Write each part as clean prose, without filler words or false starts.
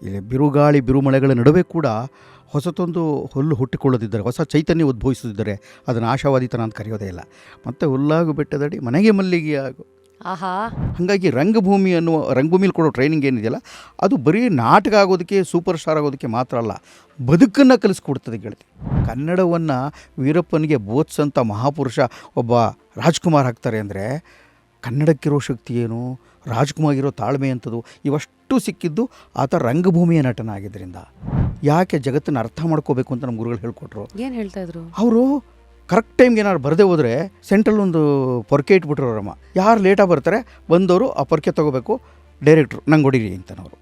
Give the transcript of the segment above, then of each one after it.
ಇಲ್ಲಿ ಬಿರುಗಾಳಿ ಬಿರುಮಳೆಗಳ ನಡುವೆ ಕೂಡ ಹೊಸತೊಂದು ಹುಲ್ಲು ಹುಟ್ಟಿಕೊಳ್ಳುತ್ತಿದ್ದಾರೆ, ಹೊಸ ಚೈತನ್ಯ ಉದ್ಭವಿಸುತ್ತಿದ್ದಾರೆ. ಅದನ್ನು ಆಶಾವಾದಿತನ ಅಂತ ಕರೆಯೋದೇ ಇಲ್ಲ. ಮತ್ತು ಹುಲ್ಲಾಗು ಬೆಟ್ಟದಡಿ ಮನೆಗೆ ಮಲ್ಲಿಗೆ ಆಗು. ಆಹಾ, ಹಾಗಾಗಿ ರಂಗಭೂಮಿಯಲ್ಲಿ ಕೊಡೋ ಟ್ರೈನಿಂಗ್ ಏನಿದೆಯಲ್ಲ ಅದು ಬರೀ ನಾಟಕ ಆಗೋದಕ್ಕೆ, ಸೂಪರ್ ಸ್ಟಾರ್ ಆಗೋದಕ್ಕೆ ಮಾತ್ರ ಅಲ್ಲ, ಬದುಕನ್ನು ಕಲಿಸ್ಕೊಡ್ತದೆ ಗೆಳತಿ. ಕನ್ನಡವನ್ನು ವೀರಪ್ಪನಿಗೆ ಬೋಧಿಸಂಥ ಮಹಾಪುರುಷ ಒಬ್ಬ ರಾಜ್ಕುಮಾರ್ ಆಗ್ತಾರೆ ಅಂದರೆ ಕನ್ನಡಕ್ಕಿರೋ ಶಕ್ತಿ ಏನು, ರಾಜ್ಕುಮಾರ್ಗಿರೋ ತಾಳ್ಮೆ ಅಂಥದ್ದು ಇವಷ್ಟು ಸಿಕ್ಕಿದ್ದು ಆತ ರಂಗಭೂಮಿಯ ನಟನ ಆಗಿದ್ದರಿಂದ. ಯಾಕೆ ಜಗತ್ತನ್ನು ಅರ್ಥ ಮಾಡ್ಕೋಬೇಕು ಅಂತ ನಮ್ಮ ಗುರುಗಳು ಹೇಳ್ಕೊಟ್ರು. ಏನು ಹೇಳ್ತಾ ಇದ್ರು ಅವರು? ಕರೆಕ್ಟ್ ಟೈಮ್ಗೆ ಏನಾದ್ರು ಬರದೇ ಹೋದರೆ ಸೆಂಟ್ರಲ್ ಒಂದು ಪೊರ್ಕೆ ಇಟ್ಬಿಟ್ರು ಅವರಮ್ಮ. ಯಾರು ಲೇಟಾಗಿ ಬರ್ತಾರೆ ಬಂದವರು ಆ ಪೊರ್ಕೆ ತೊಗೋಬೇಕು, ಡೈರೆಕ್ಟ್ರು ನಂಗೆ ಹೊಡೀರಿ ಅಂತನವರು.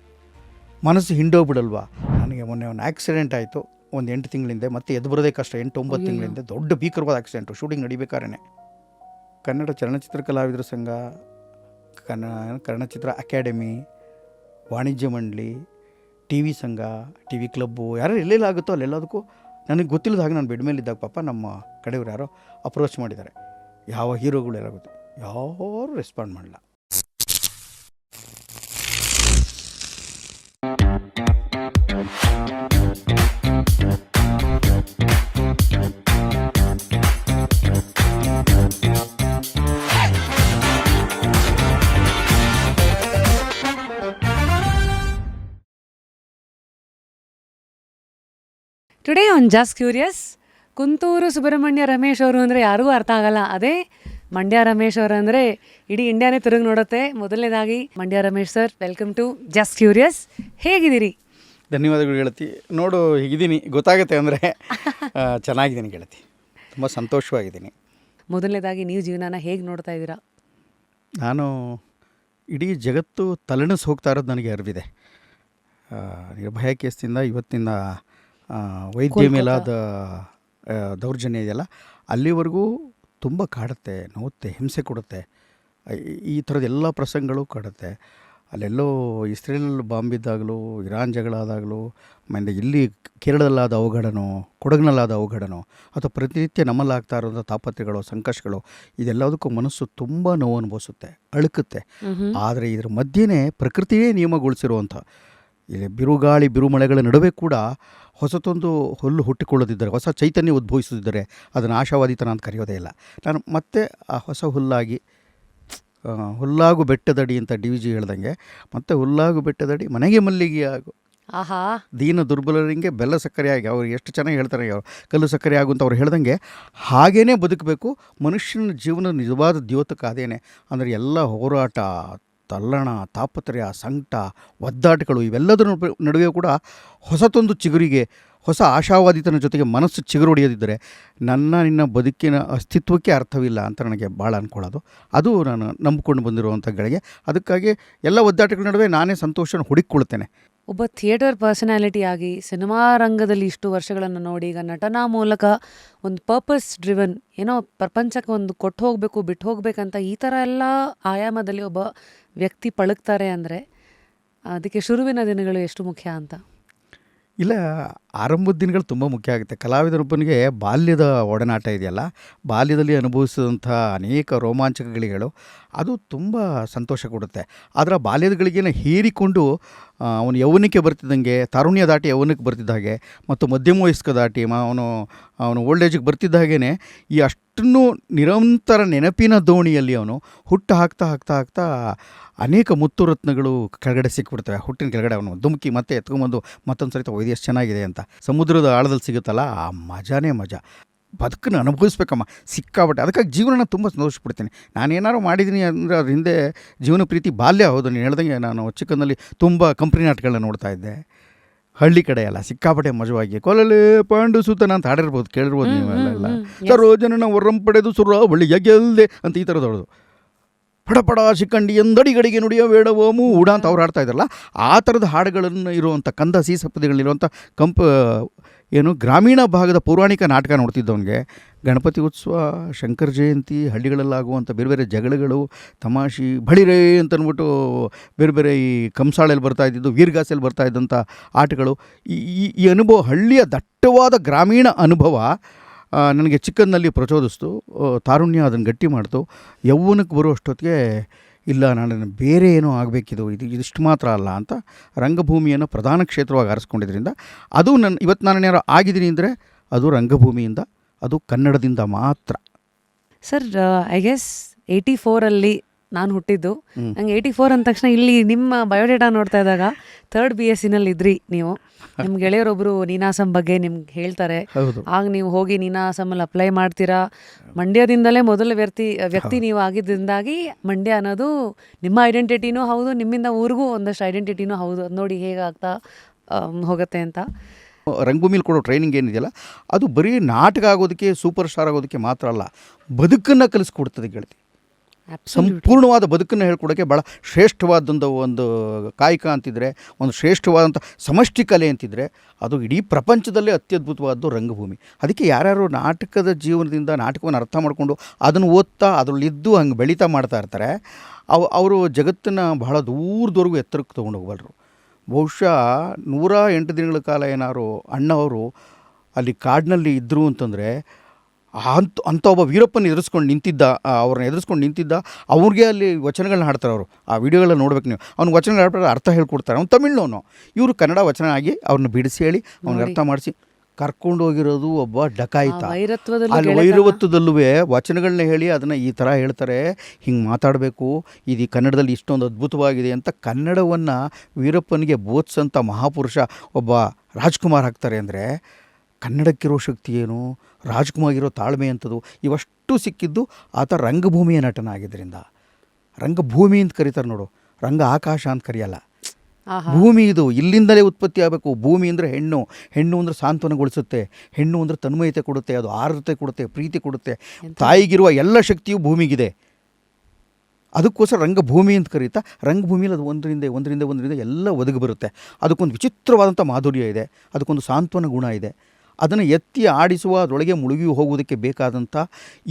ಮನಸ್ಸು ಹಿಂಡೋಗ್ಬಿಡಲ್ವಾ? ನನಗೆ ಮೊನ್ನೆ ಒಂದು ಆಕ್ಸಿಡೆಂಟ್ ಆಯಿತು ಒಂದು 8 ತಿಂಗಳಿಂದ, ಮತ್ತೆ ಎದ್ದು ಬರೋದೇ ಕಷ್ಟ. 8-9 ತಿಂಗಳಿಂದ ದೊಡ್ಡ ಭೀಕರವಾದ ಆಕ್ಸಿಡೆಂಟು. ಶೂಟಿಂಗ್ ನಡಿಬೇಕಾದ್ರೆ ಕನ್ನಡ ಚಲನಚಿತ್ರ ಕಲಾವಿದರ ಸಂಘ, ಕನ್ನಡ ಅಕಾಡೆಮಿ, ವಾಣಿಜ್ಯ ಮಂಡಳಿ, ಟಿ ವಿ ಸಂಘ, ಟಿ ವಿ ಕ್ಲಬ್ಬು, ಯಾರು ಎಲ್ಲೆಲ್ಲ ಆಗುತ್ತೋ ಅಲ್ಲೆಲ್ಲದಕ್ಕೂ ನನಗೆ ಗೊತ್ತಿಲ್ಲದ ಹಾಗೆ ನಾನು ಬೆಡ್ ಮೇಲಿದ್ದಾಗ ಪಾಪ ನಮ್ಮ ಕಡೆಯವ್ರು ಯಾರೋ ಅಪ್ರೋಚ್ ಮಾಡಿದ್ದಾರೆ. ಯಾವ ಹೀರೋಗಳು ಎಲ್ಲ ಗೊತ್ತು, ಯಾರು ರೆಸ್ಪಾಂಡ್ ಮಾಡಲ್ಲ. Today on just curious, Kunthur Subrahmanya Ramesh ಅವರು ಅಂದರೆ ಯಾರಿಗೂ ಅರ್ಥ ಆಗಲ್ಲ. ಅದೇ ಮಂಡ್ಯ ರಮೇಶ್ ಅವರು ಅಂದರೆ ಇಡೀ ಇಂಡಿಯಾನೇ ತಿರುಗಿ ನೋಡುತ್ತೆ. ಮೊದಲನೇದಾಗಿ Mandya Ramesh sir, welcome to just curious. ಹೇಗಿದ್ದೀರಿ? ಧನ್ಯವಾದಗಳು ಗೆಳತಿ. ನೋಡು ಹೀಗಿದ್ದೀನಿ ಗೊತ್ತಾಗುತ್ತೆ ಅಂದರೆ ಚೆನ್ನಾಗಿದ್ದೀನಿ ಗೆಳತಿ, ತುಂಬ ಸಂತೋಷವಾಗಿದ್ದೀನಿ. ಮೊದಲನೇದಾಗಿ ನೀವು ಜೀವನನ ಹೇಗೆ ನೋಡ್ತಾ ಇದ್ದೀರಾ? ನಾನು ಇಡೀ ಜಗತ್ತು ತಲೆಣಿಸಿ ಹೋಗ್ತಾ ಇರೋದು ನನಗೆ ಅರಿವಿದೆ. ನಿರ್ಭಯ ಕೇಸ್ನಿಂದ ಇವತ್ತಿನ ವೈದ್ಯ ಮೇಲಾದ ದೌರ್ಜನ್ಯ ಇದೆಯಲ್ಲ, ಅಲ್ಲಿವರೆಗೂ ತುಂಬ ಕಾಡುತ್ತೆ, ನೋವುತ್ತೆ, ಹಿಂಸೆ ಕೊಡುತ್ತೆ. ಈ ಥರದ ಎಲ್ಲ ಪ್ರಸಂಗಗಳು ಕಾಡುತ್ತೆ. ಅಲ್ಲೆಲ್ಲೋ ಇಸ್ರೇಲ್ ಬಾಂಬಿದ್ದಾಗಲೂ, ಇರಾನ್ ಜಗಳ ಆದಾಗಲೂ, ಆಮೇಲೆ ಇಲ್ಲಿ ಕೇರಳದಲ್ಲಾದ ಅವಘಡನೋ, ಕೊಡಗಿನಲ್ಲಾದ ಅವಘಡನೋ, ಅಥವಾ ಪ್ರತಿನಿತ್ಯ ನಮ್ಮಲ್ಲಾಗ್ತಾ ಇರೋಂಥ ತಾಪತ್ರೆಗಳು, ಸಂಕಷ್ಟಗಳು, ಇದೆಲ್ಲದಕ್ಕೂ ಮನಸ್ಸು ತುಂಬ ನೋವು ಅನುಭವಿಸುತ್ತೆ, ಅಳುಕುತ್ತೆ. ಆದರೆ ಇದರ ಮಧ್ಯೆನೇ ಪ್ರಕೃತಿಯೇ ನಿಯಮಗೊಳಿಸಿರುವಂಥ ಇಲ್ಲಿ ಬಿರುಗಾಳಿ ಬಿರುಮಳೆಗಳ ನಡುವೆ ಕೂಡ ಹೊಸತೊಂದು ಹುಲ್ಲು ಹುಟ್ಟಿಕೊಳ್ಳುತ್ತಿದ್ದಾರೆ, ಹೊಸ ಚೈತನ್ಯ ಉದ್ಭವಿಸುತ್ತಿದ್ದಾರೆ. ಅದನ್ನು ಆಶಾವಾದಿತನ ಅಂತ ಕರೆಯೋದೇ ಇಲ್ಲ. ನಾನು ಮತ್ತೆ ಆ ಹೊಸ ಹುಲ್ಲಾಗು ಬೆಟ್ಟದಡಿ ಅಂತ DVG ಹೇಳ್ದಂಗೆ, ಮತ್ತೆ ಹುಲ್ಲಾಗು ಬೆಟ್ಟದಡಿ ಮನೆಗೆ ಮಲ್ಲಿಗೆ ಆಗು. ಆಹಾ, ದೀನ ದುರ್ಬಲರಿಗೆ ಬೆಲ್ಲ ಸಕ್ಕರೆ ಆಗಿ, ಅವ್ರು ಎಷ್ಟು ಚೆನ್ನಾಗಿ ಹೇಳ್ತಾರೆ, ಅವ್ರು ಕಲ್ಲು ಸಕ್ಕರೆ ಆಗು ಅಂತ ಅವ್ರು ಹೇಳ್ದಂಗೆ ಹಾಗೇ ಬದುಕಬೇಕು. ಮನುಷ್ಯನ ಜೀವನ ನಿಜವಾದ ದ್ಯೋತಕ ಅದೇನೆ. ಅಂದರೆ ಎಲ್ಲ ಹೋರಾಟ, ತಲ್ಲಣ, ತಾಪತ್ರಯ, ಸಂಕಟ, ಒದ್ದಾಟಗಳು ಇವೆಲ್ಲದರ ನಡುವೆ ಕೂಡ ಹೊಸತೊಂದು ಚಿಗುರಿಗೆ, ಹೊಸ ಆಶಾವಾದಿತನ ಜೊತೆಗೆ ಮನಸ್ಸು ಚಿಗುರು ಹೊಡೆಯದಿದ್ದರೆ ನಿನ್ನ ಬದುಕಿನ ಅಸ್ತಿತ್ವಕ್ಕೆ ಅರ್ಥವಿಲ್ಲ ಅಂತ ನನಗೆ ಭಾಳ ಅಂದ್ಕೊಳ್ಳೋದು. ಅದು ನಾನು ನಂಬಿಕೊಂಡು ಬಂದಿರುವಂಥ ಗಳಿಗೆ. ಅದಕ್ಕಾಗಿ ಎಲ್ಲ ಒದ್ದಾಟಗಳ ನಡುವೆ ನಾನೇ ಸಂತೋಷನ ಹುಡುಕಿಕೊಳ್ತೇನೆ. ಒಬ್ಬ ಥಿಯೇಟರ್ ಪರ್ಸನಾಲಿಟಿ ಆಗಿ ಸಿನಿಮಾ ರಂಗದಲ್ಲಿ ಇಷ್ಟು ವರ್ಷಗಳನ್ನು ನೋಡಿ, ಈಗ ನಟನಾ ಮೂಲಕ ಒಂದು ಪರ್ಪಸ್ ಡ್ರಿವನ್, ಏನೋ ಪ್ರಪಂಚಕ್ಕೆ ಒಂದು ಕೊಟ್ಟು ಹೋಗಬೇಕು, ಬಿಟ್ಟು ಹೋಗ್ಬೇಕಂತ ಈ ಥರ ಎಲ್ಲ ಆಯಾಮದಲ್ಲಿ ಒಬ್ಬ ವ್ಯಕ್ತಿ ಪಳಗ್ತಾರೆ ಅಂದರೆ ಅದಕ್ಕೆ ಶುರುವಿನ ದಿನಗಳು ಎಷ್ಟು ಮುಖ್ಯ ಅಂತ? ಇಲ್ಲ, ಆರಂಭದ ದಿನಗಳು ತುಂಬ ಮುಖ್ಯ ಆಗುತ್ತೆ. ಕಲಾವಿದರೊಬ್ಬನಿಗೆ ಬಾಲ್ಯದ ಒಡನಾಟ ಇದೆಯಲ್ಲ, ಬಾಲ್ಯದಲ್ಲಿ ಅನುಭವಿಸಿದಂಥ ಅನೇಕ ರೋಮಾಂಚಕ ಗಳಿಗೆಗಳು ಅದು ತುಂಬ ಸಂತೋಷ ಕೊಡುತ್ತೆ. ಆದರೆ ಆ ಬಾಲ್ಯದ ಹೀರಿಕೊಂಡು ಅವನು ಯೌವನಕ್ಕೆ ಬರ್ತಿದ್ದಂಗೆ, ತಾರುಣ್ಯ ದಾಟಿ ಯೌವನಕ್ಕೆ ಬರ್ತಿದ್ದ ಹಾಗೆ, ಮತ್ತು ಮಧ್ಯಮ ವಯಸ್ಕ ದಾಟಿ ಅವನು ಓಲ್ಡ್ ಏಜಿಗೆ ಬರ್ತಿದ್ದ ಹಾಗೇ ಈ ಅಷ್ಟನ್ನು ನಿರಂತರ ನೆನಪಿನ ದೋಣಿಯಲ್ಲಿ ಅವನು ಹುಟ್ಟು ಹಾಕ್ತಾ ಅನೇಕ ಮುತ್ತು ರತ್ನಗಳು ಕೆಳಗಡೆ ಸಿಕ್ಬಿಡ್ತವೆ. ಹುಟ್ಟಿನ ಕೆಳಗಡೆ ಅವನು ಧುಮುಕಿ ಮತ್ತೆ ಎತ್ಕೊಂಬಂದು ಮತ್ತೊಂದು ಸರಿ ಇದು ಎಷ್ಟು ಚೆನ್ನಾಗಿದೆ ಅಂತ ಸಮುದ್ರದ ಆಳದಲ್ಲಿ ಸಿಗುತ್ತಲ್ಲ, ಆ ಮಜಾನೇ ಮಜಾ. ಬದುಕನ್ನು ಅನುಭವಿಸ್ಬೇಕಮ್ಮ ಸಿಕ್ಕಾಬಟ್ಟೆ. ಅದಕ್ಕಾಗಿ ಜೀವನನ ತುಂಬ ಸಂತೋಷಪಡ್ತೀನಿ. ನಾನೇನಾದ್ರು ಮಾಡಿದ್ದೀನಿ ಅಂದರೆ ಅದ್ರ ಹಿಂದೆ ಜೀವನ ಪ್ರೀತಿ ಬಾಲ್ಯ. ಹೌದು, ನೀನು ಹೇಳ್ದಂಗೆ ನಾನು ಚಿಕ್ಕಂದಲ್ಲಿ ತುಂಬ ಕಂಪ್ನಿ ನಾಟಕಗಳನ್ನ ನೋಡ್ತಾ ಇದ್ದೆ. ಹಳ್ಳಿ ಕಡೆ ಅಲ್ಲ, ಸಿಕ್ಕಾಪಟ್ಟೆ ಮಜವಾಗಿ ಕೊಲಲೆ ಪಾಂಡು ಸೂತನ ಅಂತ ಹಾಡಿರ್ಬೋದು, ಕೇಳಿರ್ಬೋದು ನೀವೆಲ್ಲ. ಸರೋಜನ ಹೊರಂಪಡೆದು ಸುರ ಬಳ್ಳಿಯ ಗೆಲ್ದೆ ಅಂತ ಈ ಥರದವ್ರದು. ಪಡಪಡ ಶಿಕ್ಕಂಡಿ ಎಂದಡಿಗಡಿಗೆ ನುಡಿಯ ಬೇಡವೋ ಮೂಡ ಅಂತ ಅವ್ರು ಹಾಡ್ತಾ ಇದ್ದಾರಲ್ಲ, ಆ ಥರದ ಹಾಡುಗಳನ್ನು ಇರುವಂಥ ಕಂದ ಸೀಸಪ್ಪದಿಗಳಿರುವಂಥ ಗ್ರಾಮೀಣ ಭಾಗದ ಪೌರಾಣಿಕ ನಾಟಕ ನೋಡ್ತಿದ್ದವನಿಗೆ ಗಣಪತಿ ಉತ್ಸವ, ಶಂಕರ ಜಯಂತಿ, ಹಳ್ಳಿಗಳಲ್ಲಾಗುವಂಥ ಬೇರೆ ಬೇರೆ ಜಗಳಗಳು, ತಮಾಷೆ, ಬಳಿರೇ ಅಂತಂದ್ಬಿಟ್ಟು ಬೇರೆ ಬೇರೆ ಈ ಕಂಸಾಳೆಯಲ್ಲಿ ಬರ್ತಾ ಇದ್ದಿದ್ದು, ವೀರ್ಗಾಸೆಯಲ್ಲಿ ಬರ್ತಾ ಇದ್ದಂಥ ಆಟಗಳು, ಈ ಅನುಭವ, ಹಳ್ಳಿಯ ದಟ್ಟವಾದ ಗ್ರಾಮೀಣ ಅನುಭವ ನನಗೆ ಚಿಕ್ಕಂದಲ್ಲಿ ಪ್ರಚೋದಿಸ್ತು. ತಾರುಣ್ಯ ಅದನ್ನು ಗಟ್ಟಿ ಮಾಡ್ತು. ಯೌವನಕ್ಕೆ ಬರೋ ಅಷ್ಟೊತ್ತಿಗೆ ಇಲ್ಲ ನಾನು ಬೇರೆ ಏನೋ ಆಗಬೇಕಿದು ಇದಿಷ್ಟು ಮಾತ್ರ ಅಲ್ಲ ಅಂತ ರಂಗಭೂಮಿಯನ್ನು ಪ್ರಧಾನ ಕ್ಷೇತ್ರವಾಗಿ ಆರಿಸ್ಕೊಂಡಿದ್ರಿಂದ ಅದು ಇವತ್ತು ನಾನು ಏನಾರು ಆಗಿದ್ದೀನಿ ಅಂದರೆ ಅದು ರಂಗಭೂಮಿಯಿಂದ, ಅದು ಕನ್ನಡದಿಂದ ಮಾತ್ರ. ಸರ್ ಐ ಗೆಸ್ 84 ನಾನು ಹುಟ್ಟಿದ್ದು. ನಂಗೆ 84 ಅಂದ ತಕ್ಷಣ ಇಲ್ಲಿ ನಿಮ್ಮ ಬಯೋಡೇಟಾ ನೋಡ್ತಾ ಇದ್ದಾಗ 3rd BSc ಇದ್ರಿ ನೀವು. ನಿಮ್ಮ ಗೆಳೆಯರೊಬ್ಬರು ನೀನಾಸಂ ಬಗ್ಗೆ ನಿಮ್ಗೆ ಹೇಳ್ತಾರೆ. ಆಗ ನೀವು ಹೋಗಿ ನೀನಾಸಮಲ್ಲಿ ಅಪ್ಲೈ ಮಾಡ್ತೀರಾ. ಮಂಡ್ಯದಿಂದಲೇ ಮೊದಲ ವ್ಯಕ್ತಿ ನೀವು ಆಗಿದ್ದರಿಂದಾಗಿ ಮಂಡ್ಯ ಅನ್ನೋದು ನಿಮ್ಮ ಐಡೆಂಟಿಟಿನೂ ಹೌದು, ನಿಮ್ಮಿಂದ ಊರಿಗೂ ಒಂದಷ್ಟು ಐಡೆಂಟಿಟಿನೂ ಹೌದು. ಅದು ನೋಡಿ ಹೇಗಾಗ್ತಾ ಹೋಗುತ್ತೆ ಅಂತ. ರಂಗಭೂಮಿಲಿ ಕೊಡೋ ಟ್ರೈನಿಂಗ್ ಏನಿದೆಯಲ್ಲ ಅದು ಬರೀ ನಾಟಕ ಆಗೋದಕ್ಕೆ, ಸೂಪರ್ ಸ್ಟಾರ್ ಆಗೋದಕ್ಕೆ ಮಾತ್ರ ಅಲ್ಲ, ಬದುಕನ್ನು ಕಲಿಸ್ಕೊಡ್ತದೆ ಗೆಳತಿ. ಸಂಪೂರ್ಣವಾದ ಬದುಕನ್ನು ಹೇಳ್ಕೊಡೋಕ್ಕೆ ಭಾಳ ಶ್ರೇಷ್ಠವಾದಂಥ ಒಂದು ಕಾಯಕ ಅಂತಿದ್ರೆ, ಒಂದು ಶ್ರೇಷ್ಠವಾದಂಥ ಸಮಷ್ಟಿ ಕಲೆ ಅಂತಿದ್ರೆ ಅದು ಇಡೀ ಪ್ರಪಂಚದಲ್ಲೇ ಅತ್ಯದ್ಭುತವಾದ್ದು ರಂಗಭೂಮಿ. ಅದಕ್ಕೆ ಯಾರ್ಯಾರು ನಾಟಕದ ಜೀವನದಿಂದ ನಾಟಕವನ್ನು ಅರ್ಥ ಮಾಡಿಕೊಂಡು ಅದನ್ನು ಓದ್ತಾ ಅದರಲ್ಲಿದ್ದು ಹಂಗೆ ಬೆಳೀತಾ ಮಾಡ್ತಾ ಇರ್ತಾರೆ, ಅವರು ಜಗತ್ತನ್ನು ಬಹಳ ದೂರದವರೆಗೂ ಎತ್ತರಕ್ಕೆ ತೊಗೊಂಡು ಹೋಗಬಲ್ಲರು. ಬಹುಶಃ 108 ದಿನಗಳ ಕಾಲ ಏನಾರು ಅಣ್ಣವರು ಅಲ್ಲಿ ಕಾಡಿನಲ್ಲಿ ಇದ್ದರು ಅಂತಂದರೆ ಅಂಥ ಒಬ್ಬ ವೀರಪ್ಪನ ಎದುರಿಸ್ಕೊಂಡು ನಿಂತಿದ್ದ, ಅವ್ರನ್ನ ಎದುರಿಸ್ಕೊಂಡು ನಿಂತಿದ್ದ, ಅವ್ರಿಗೆ ಅಲ್ಲಿ ವಚನಗಳನ್ನ ಹಾಡ್ತಾರೆ. ಅವರು ಆ ವಿಡಿಯೋಗಳನ್ನ ನೋಡ್ಬೇಕು ನೀವು. ಅವ್ನು ವಚನ ಹಾಡ್ತಾರೆ, ಅರ್ಥ ಹೇಳ್ಕೊಡ್ತಾರೆ. ಅವ್ನು ತಮಿಳ್ನವನು, ಇವರು ಕನ್ನಡ ವಚನ ಆಗಿ ಅವ್ರನ್ನ ಬಿಡಿಸಿ ಹೇಳಿ ಅವ್ನಿಗೆ ಅರ್ಥ ಮಾಡಿಸಿ ಕರ್ಕೊಂಡು ಹೋಗಿರೋದು ಒಬ್ಬ ಡಕಾಯಿತ. ಅಲ್ಲಿ ವೈರವತ್ವದಲ್ಲೂ ವಚನಗಳನ್ನ ಹೇಳಿ ಅದನ್ನು ಈ ಥರ ಹೇಳ್ತಾರೆ, ಹಿಂಗೆ ಮಾತಾಡಬೇಕು, ಇದು ಕನ್ನಡದಲ್ಲಿ ಇಷ್ಟೊಂದು ಅದ್ಭುತವಾಗಿದೆ ಅಂತ ಕನ್ನಡವನ್ನು ವೀರಪ್ಪನಿಗೆ ಬೋಧಿಸೋಂಥ ಮಹಾಪುರುಷ ಒಬ್ಬ ರಾಜ್ಕುಮಾರ್ ಹಾಕ್ತಾರೆ ಅಂದರೆ ಕನ್ನಡಕ್ಕಿರೋ ಶಕ್ತಿ ಏನು, ರಾಜ್ಕುಮಾರ್ಗಿರೋ ತಾಳ್ಮೆ ಅಂಥದ್ದು ಇವಷ್ಟು ಸಿಕ್ಕಿದ್ದು ಆತ ರಂಗಭೂಮಿಯ ನಟನಾಗಿದ್ದರಿಂದ. ರಂಗಭೂಮಿ ಅಂತ ಕರೀತಾರೆ ನೋಡು, ರಂಗ ಆಕಾಶ ಅಂತ ಕರೆಯಲ್ಲ. ಭೂಮಿ ಇದು ಇಲ್ಲಿಂದಲೇ ಉತ್ಪತ್ತಿ ಆಗಬೇಕು. ಭೂಮಿ ಅಂದರೆ ಹೆಣ್ಣು, ಹೆಣ್ಣು ಅಂದರೆ ಸಾಂತ್ವನಗೊಳಿಸುತ್ತೆ, ಹೆಣ್ಣು ಅಂದರೆ ತನ್ಮಯತೆ ಕೊಡುತ್ತೆ, ಅದು ಆರ್ದ್ರತೆ ಕೊಡುತ್ತೆ, ಪ್ರೀತಿ ಕೊಡುತ್ತೆ. ತಾಯಿಗಿರುವ ಎಲ್ಲ ಶಕ್ತಿಯು ಭೂಮಿಗಿದೆ. ಅದಕ್ಕೋಸ್ಕರ ರಂಗಭೂಮಿ ಅಂತ ಕರೀತಾ. ರಂಗಭೂಮಿಯಲ್ಲಿ ಅದು ಒಂದರಿಂದ ಎಲ್ಲ ಒದಗಿ ಬರುತ್ತೆ. ಅದಕ್ಕೊಂದು ವಿಚಿತ್ರವಾದಂಥ ಮಾಧುರ್ಯ ಇದೆ, ಅದಕ್ಕೊಂದು ಸಾಂತ್ವನ ಗುಣ ಇದೆ. ಅದನ್ನು ಎತ್ತಿ ಆಡಿಸುವ, ಅದರೊಳಗೆ ಮುಳುಗಿ ಹೋಗುವುದಕ್ಕೆ ಬೇಕಾದಂಥ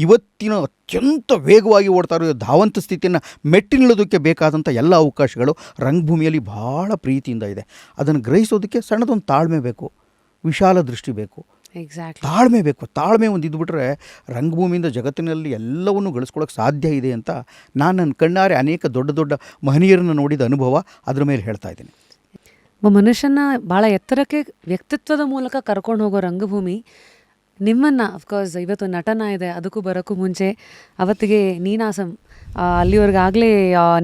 ಇವತ್ತಿನ ಅತ್ಯಂತ ವೇಗವಾಗಿ ಓಡ್ತಾ ಇರೋ ಧಾವಂತ ಸ್ಥಿತಿಯನ್ನು ಮೆಟ್ಟಿ ನಿಲ್ಲೋದಕ್ಕೆ ಬೇಕಾದಂಥ ಎಲ್ಲ ಅವಕಾಶಗಳು ರಂಗಭೂಮಿಯಲ್ಲಿ ಭಾಳ ಪ್ರೀತಿಯಿಂದ ಇದೆ. ಅದನ್ನು ಗ್ರಹಿಸೋದಕ್ಕೆ ಸಣ್ಣದೊಂದು ತಾಳ್ಮೆ ಬೇಕು, ವಿಶಾಲ ದೃಷ್ಟಿ ಬೇಕು, ತಾಳ್ಮೆ ಬೇಕು. ತಾಳ್ಮೆ ಒಂದು ಇದ್ಬಿಟ್ರೆ ರಂಗಭೂಮಿಯಿಂದ ಜಗತ್ತಿನಲ್ಲಿ ಎಲ್ಲವನ್ನೂ ಗಳಿಸ್ಕೊಳ್ಳೋಕೆ ಸಾಧ್ಯ ಇದೆ ಅಂತ ನಾನು ನನ್ನ ಕಣ್ಣಾರೆ ಅನೇಕ ದೊಡ್ಡ ದೊಡ್ಡ ಮಹನೀಯರನ್ನು ನೋಡಿದ ಅನುಭವ ಅದರ ಮೇಲೆ ಹೇಳ್ತಾ ಇದ್ದೀನಿ. ಒಬ್ಬ ಮನುಷ್ಯನ ಭಾಳ ಎತ್ತರಕ್ಕೆ ವ್ಯಕ್ತಿತ್ವದ ಮೂಲಕ ಕರ್ಕೊಂಡು ಹೋಗೋ ರಂಗಭೂಮಿ ನಿಮ್ಮನ್ನು ಅಫ್ಕೋರ್ಸ್ ಇವತ್ತು ನಟನ ಇದೆ. ಅದಕ್ಕೂ ಬರೋಕ್ಕೂ ಮುಂಚೆ ಅವತ್ತಿಗೆ ನೀನಾಸಂ ಅಲ್ಲಿವರೆಗಾಗಲೇ